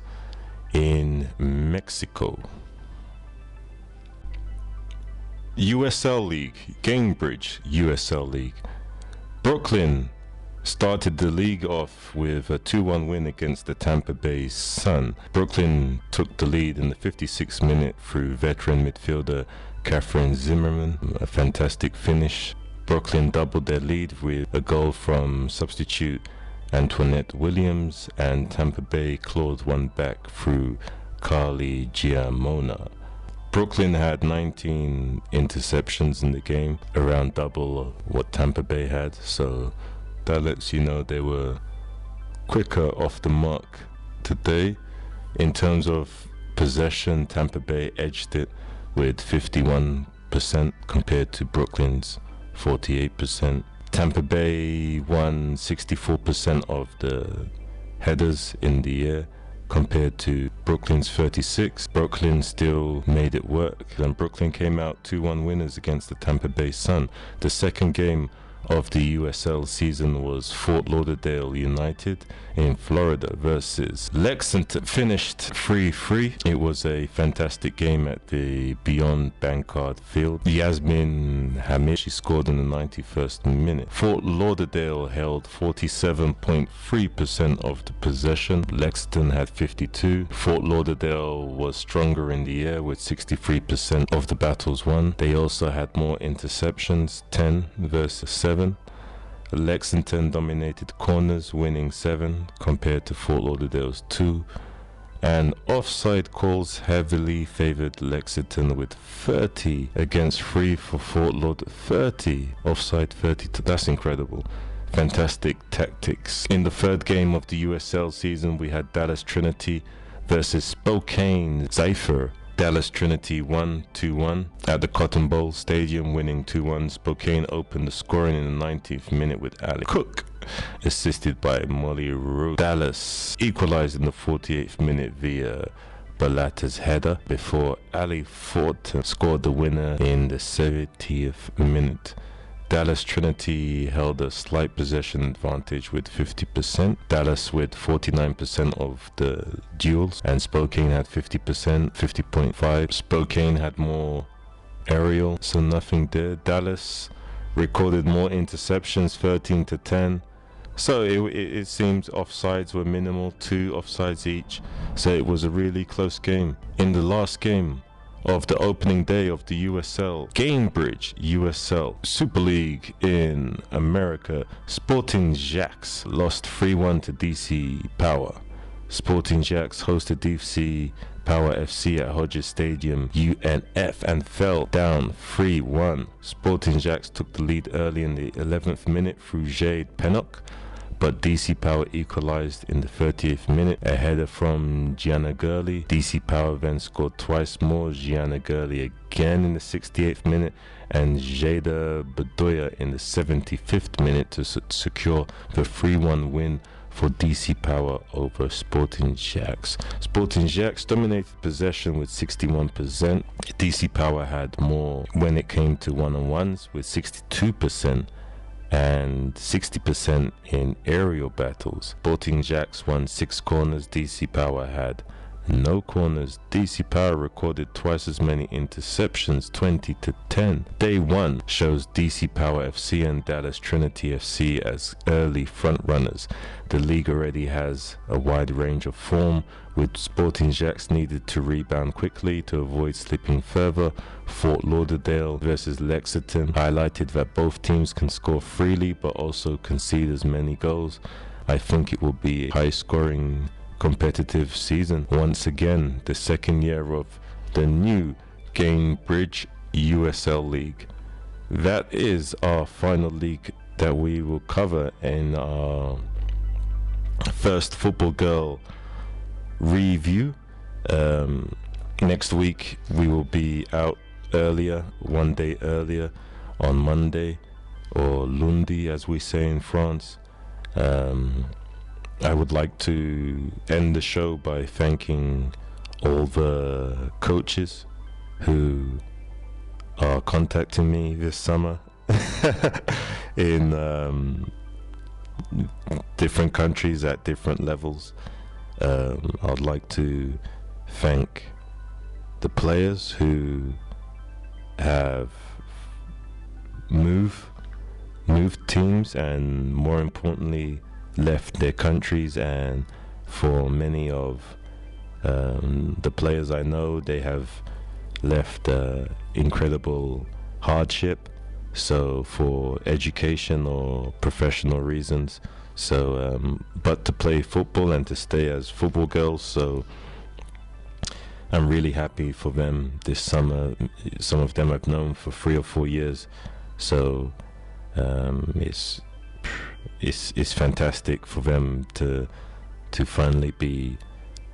in Mexico. USL League, Gainbridge USL League. Brooklyn started the league off with a 2-1 win against the Tampa Bay Sun. Brooklyn took the lead in the 56th minute through veteran midfielder Catherine Zimmerman. A fantastic finish. Brooklyn doubled their lead with a goal from substitute Antoinette Williams, and Tampa Bay clawed one back through Carly Giamona. Brooklyn had 19 interceptions in the game, around double what Tampa Bay had, so that lets you know they were quicker off the mark today. In terms of possession, Tampa Bay edged it with 51% compared to Brooklyn's 48%. Tampa Bay won 64% of the headers in the air compared to Brooklyn's 36. Brooklyn still made it work, and Brooklyn came out 2-1 winners against the Tampa Bay Sun. The second game of the USL season was Fort Lauderdale United in Florida versus Lexington. Finished 3-3. It was a fantastic game at the Beyond Bankard Field. Yasmin Hamid, she scored in the 91st minute. Fort Lauderdale held 47.3% of the possession. Lexington had 52. Fort Lauderdale was stronger in the air with 63% of the battles won. They also had more interceptions, 10 versus 7. Lexington dominated corners, winning 7 compared to Fort Lauderdale's 2, and offside calls heavily favored Lexington with 30 against 3 for Fort Lauderdale. 30 offside, 30. That's incredible. Fantastic tactics. In the third game of the USL season, we had Dallas Trinity versus Spokane Zephyr. Dallas Trinity won 2-1 at the Cotton Bowl Stadium, winning 2-1. Spokane opened the scoring in the 19th minute with Ali Cook, assisted by Molly Rowe. Dallas equalized in the 48th minute via Balata's header before Ali Fortin scored the winner in the 70th minute. Dallas Trinity held a slight possession advantage with 50%. Dallas with 49% of the duels, and Spokane had 50%, 50.5. Spokane had more aerial, so nothing there. Dallas recorded more interceptions, 13-10. So it seems offsides were minimal, 2 offsides each. So it was a really close game. In the last game of the opening day of the USL, Gainbridge USL Super League in America, Sporting Jacks lost 3-1 to DC Power. Sporting Jacks hosted DC Power FC at Hodges Stadium, UNF, and fell down 3-1. Sporting Jacks took the lead early in the 11th minute through Jade Pennock, but DC Power equalized in the 30th minute, a header from Gianna Gurley. DC Power then scored twice more, Gianna Gurley again in the 68th minute, and Jada Bedoya in the 75th minute to secure the 3-1 win for DC Power over Sporting Jacks. Sporting Jacks dominated possession with 61%. DC Power had more when it came to one-on-ones with 62%. And 60% in aerial battles. Sporting Jacks won 6 corners, DC Power had no corners. DC Power recorded twice as many interceptions, 20-10. Day 1 shows DC Power FC and Dallas Trinity FC as early front runners. The league already has a wide range of form, with Sporting Jacks needed to rebound quickly to avoid slipping further. Fort Lauderdale versus Lexington highlighted that both teams can score freely but also concede as many goals. I think it will be a high-scoring competitive season. Once again, the second year of the new Gainbridge USL League. That is our final league that we will cover in our first Football Girl review. Next week we will be out earlier, one day earlier, on Monday, or lundi, as we say in France. I would like to end the show by thanking all the coaches who are contacting me this summer in different countries at different levels. I'd like to thank the players who have moved teams, and more importantly left their countries. And for many of the players I know, they have left incredible hardship, so for education or professional reasons, so but to play football and to stay as football girls. So I'm really happy for them this summer. Some of them I've known for 3 or 4 years, so it's fantastic for them to finally be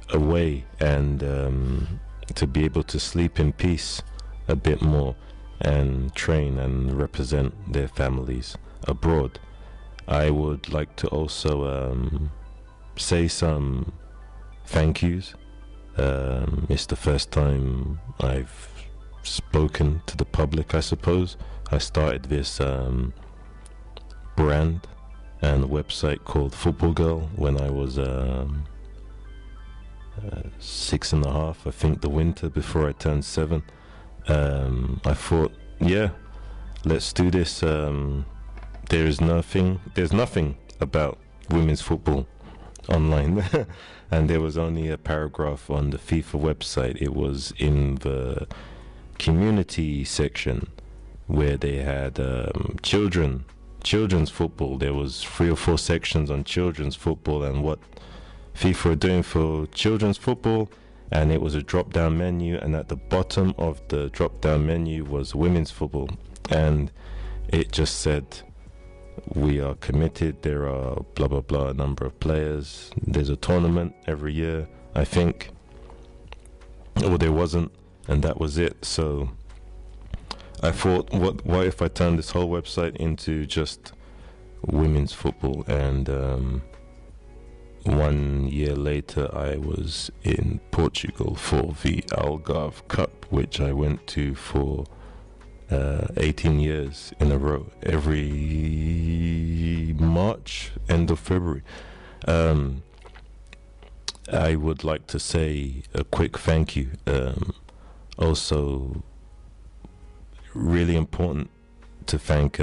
away and to be able to sleep in peace a bit more and train and represent their families abroad. I would like to also say some thank yous. It's the first time I've spoken to the public, I suppose. I started this brand and website called Football Girl when I was 6.5, I think, the winter before I turned 7. I thought, yeah, let's do this. There's nothing about women's football online. And there was only a paragraph on the FIFA website. It was in the community section where they had children's football. There was 3 or 4 sections on children's football and what FIFA are doing for children's football, and it was a drop-down menu, and at the bottom of the drop-down menu was women's football, and it just said, we are committed, there are blah blah blah, a number of players, there's a tournament every year, I think, or there wasn't, and that was it. So I thought, what if I turn this whole website into just women's football? And 1 year later I was in Portugal for the Algarve Cup, which I went to for 18 years in a row, every March, end of February. I would like to say a quick thank you. Also really important to thank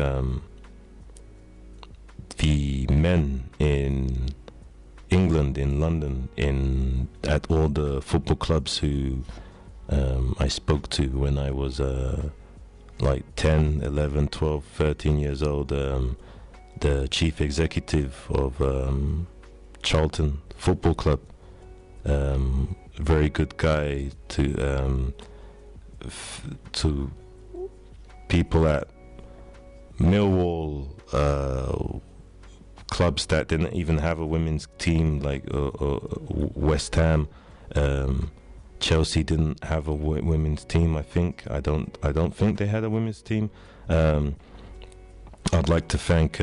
the men in England, in London, at all the football clubs who I spoke to when I was like 10, 11, 12, 13 years old. The chief executive of Charlton Football Club, very good guy, to people at Millwall, clubs that didn't even have a women's team, like West Ham. Chelsea didn't have a women's team, I think. I don't think they had a women's team. I'd like to thank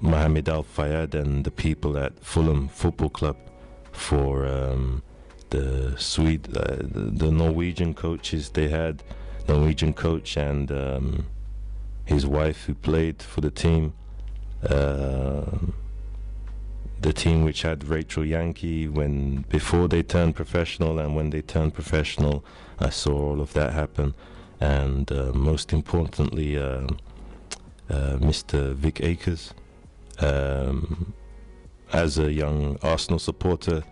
Mohamed Al Fayed and the people at Fulham Football Club for the Norwegian coaches they had, Norwegian coach and his wife who played for the team. The team which had Rachel Yankee before they turned professional, and when they turned professional, I saw all of that happen. And most importantly, Mr. Vic Akers. As a young Arsenal supporter,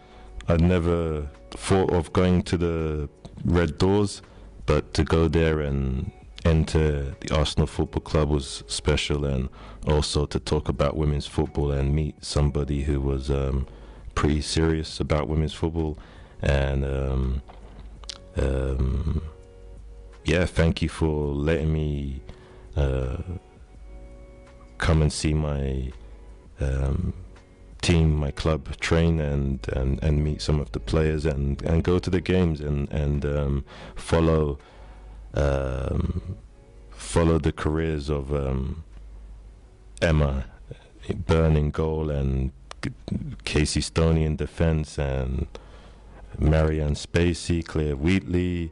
I'd never thought of going to the Red Doors, but to go there and enter the Arsenal Football Club was special, and also to talk about women's football and meet somebody who was pretty serious about women's football. And yeah, thank you for letting me come and see my team, my club train, and meet some of the players, and go to the games and follow follow the careers of Emma Byrne in goal, and Casey Stoney in defence, and Marianne Spacey, Claire Wheatley,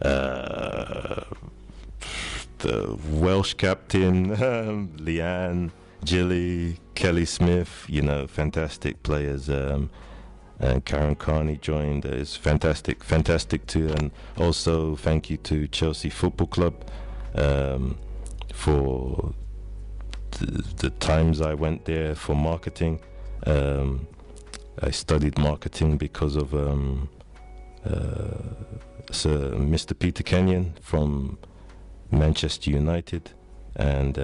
the Welsh captain, Leanne, Gilly, Kelly Smith, you know, fantastic players. And Karen Carney joined. It's fantastic too. And also thank you to Chelsea Football Club for the times I went there for marketing. I studied marketing because of Sir Mr. Peter Kenyon from Manchester United, and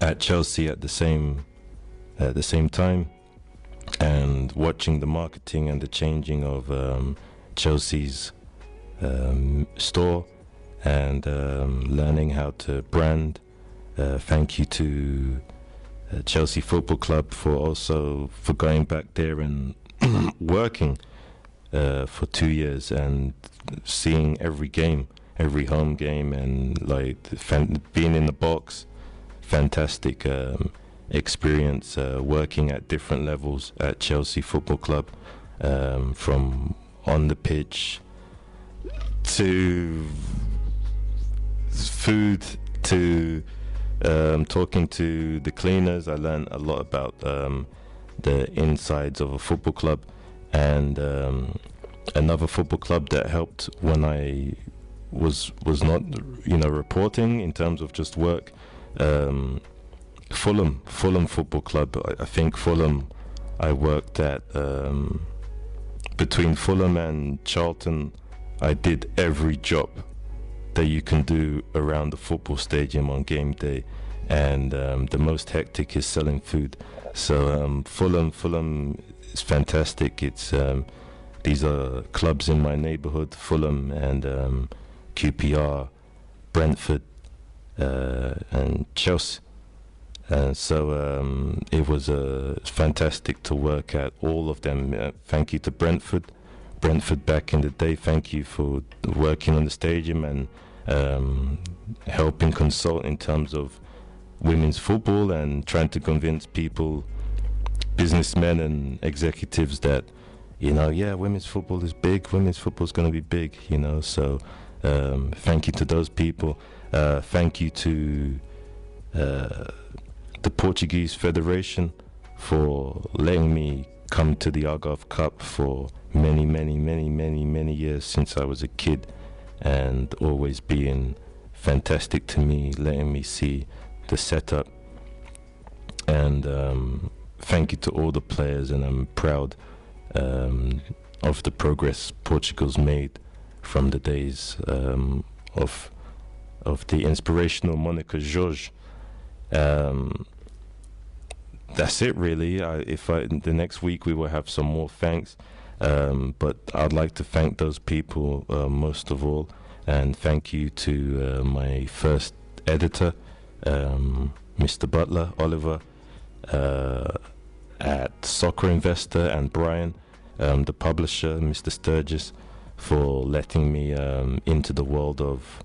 at Chelsea at the same time, and watching the marketing and the changing of Chelsea's store, and learning how to brand. Thank you to Chelsea Football Club for going back there and working for 2 years and seeing every game, every home game, and like being in the box. Fantastic experience working at different levels at Chelsea Football Club, from on the pitch to food to talking to the cleaners. I learned a lot about the insides of a football club, and another football club that helped when I was not, you know, reporting in terms of just work. Fulham Football Club. I think Fulham, I worked at between Fulham and Charlton. I did every job that you can do around the football stadium on game day, and the most hectic is selling food. So Fulham is fantastic. It's these are clubs in my neighborhood: Fulham and QPR, Brentford, and Chelsea. And so it was fantastic to work at all of them. Thank you to Brentford back in the day. Thank you for working on the stadium and helping consult in terms of women's football and trying to convince people, businessmen and executives, that, you know, yeah, women's football is big. Women's football is going to be big, you know. So thank you to those people. Thank you to the Portuguese Federation for letting me come to the Algarve Cup for many years since I was a kid, and always being fantastic to me, letting me see the setup. And thank you to all the players, and I'm proud of the progress Portugal's made from the days of the inspirational Monica Jorge. That's it really. The next week we will have some more thanks, but I'd like to thank those people most of all, and thank you to my first editor, Mr. Butler, Oliver, at Soccer Investor, and Brian, the publisher, Mr. Sturgis, for letting me into the world of,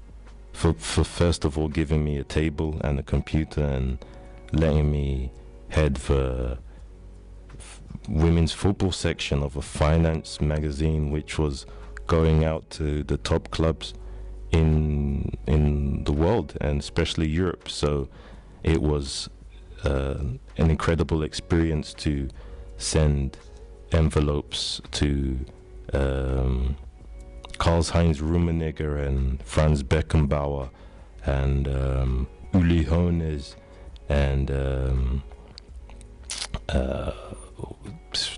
for first of all giving me a table and a computer and letting me head the women's football section of a finance magazine, which was going out to the top clubs in the world, and especially Europe. So it was an incredible experience to send envelopes to Karl-Heinz Rummenigge and Franz Beckenbauer and Uli Hoeneß and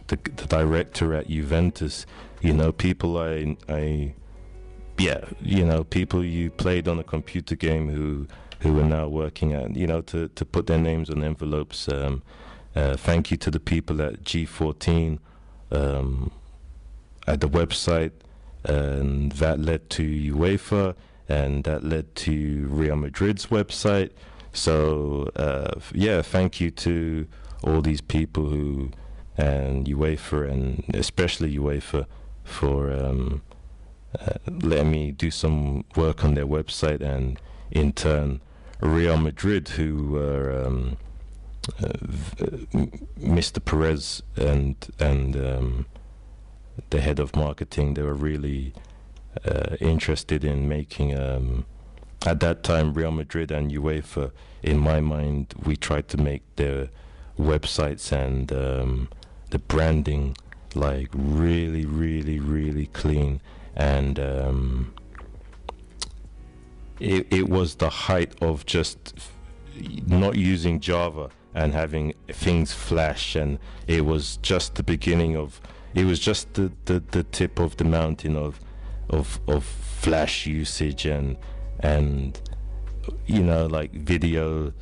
the director at Juventus, you know, people people you played on a computer game who are now working at, you know, to put their names on envelopes. Thank you to the people at G14 at the website, and that led to UEFA, and that led to Real Madrid's website. So thank you to all these people and UEFA, and especially UEFA, for letting me do some work on their website, and in turn Real Madrid, who were Mr. Perez and the head of marketing, they were really interested in making at that time Real Madrid and UEFA, in my mind, we tried to make their websites and the branding like really clean, and it was the height of just not using Java and having things flash, and it was just the beginning of, it was just the tip of the mountain of flash usage and you know, like video,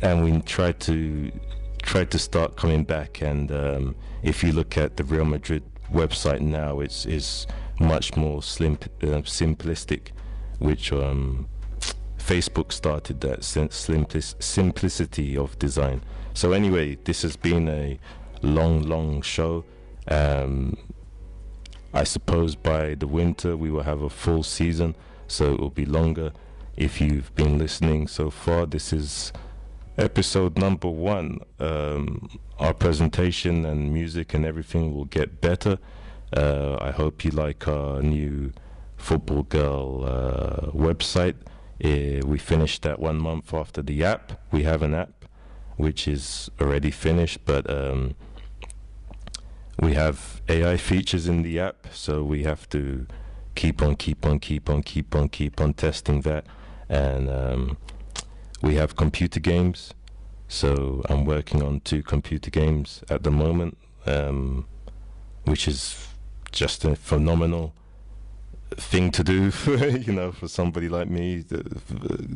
and we tried to start coming back. And if you look at the Real Madrid website now, it's much more simplistic, which Facebook started that simplicity of design. So anyway, this has been a long show. I suppose by the winter we will have a full season, so it will be longer. If you've been listening so far, this is episode number 1. Our presentation and music and everything will get better. I hope you like our new Football Girl website. We finished that 1 month after the app. We have an app which is already finished, but we have AI features in the app, so we have to keep on testing that. And we have computer games, so I'm working on 2 computer games at the moment, which is just a phenomenal thing to do you know, for somebody like me.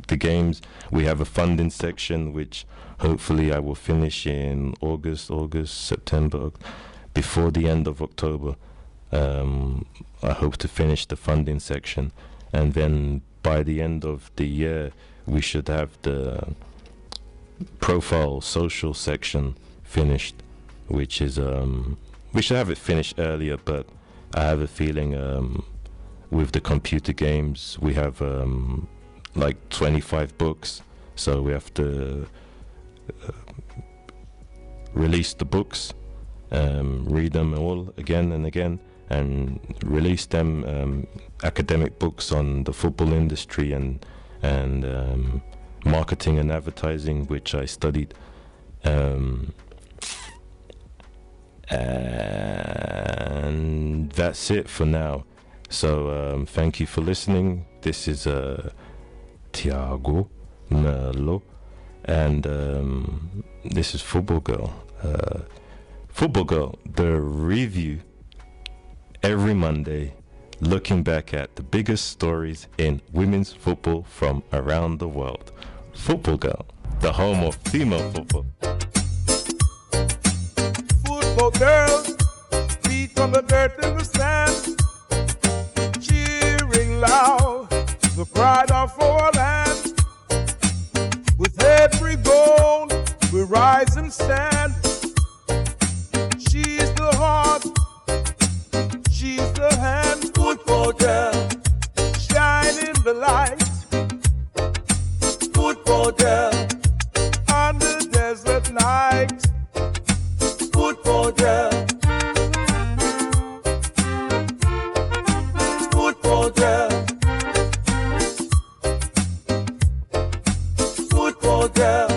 The games, we have a funding section which hopefully I will finish in August, September, before the end of October. I hope to finish the funding section, and then by the end of the year we should have the profile social section finished, which is we should have it finished earlier, but I have a feeling with the computer games we have like 25 books, so we have to release the books, read them all again and again, and release them, academic books on the football industry and marketing and advertising, which I studied. And that's it for now. So thank you for listening. This is Santiago, Merlot, and this is Football Girl. Football Girl, the review every Monday, looking back at the biggest stories in women's football from around the world. Football Girl, the home of female football. Football girls, feet on the dirt in the sand, cheering loud, the pride of our land. With every goal, we rise and stand. She's the heart, she's the hand. Football girl, shine in the light. Football girl, on the desert night. Football girl, football girl, football girl.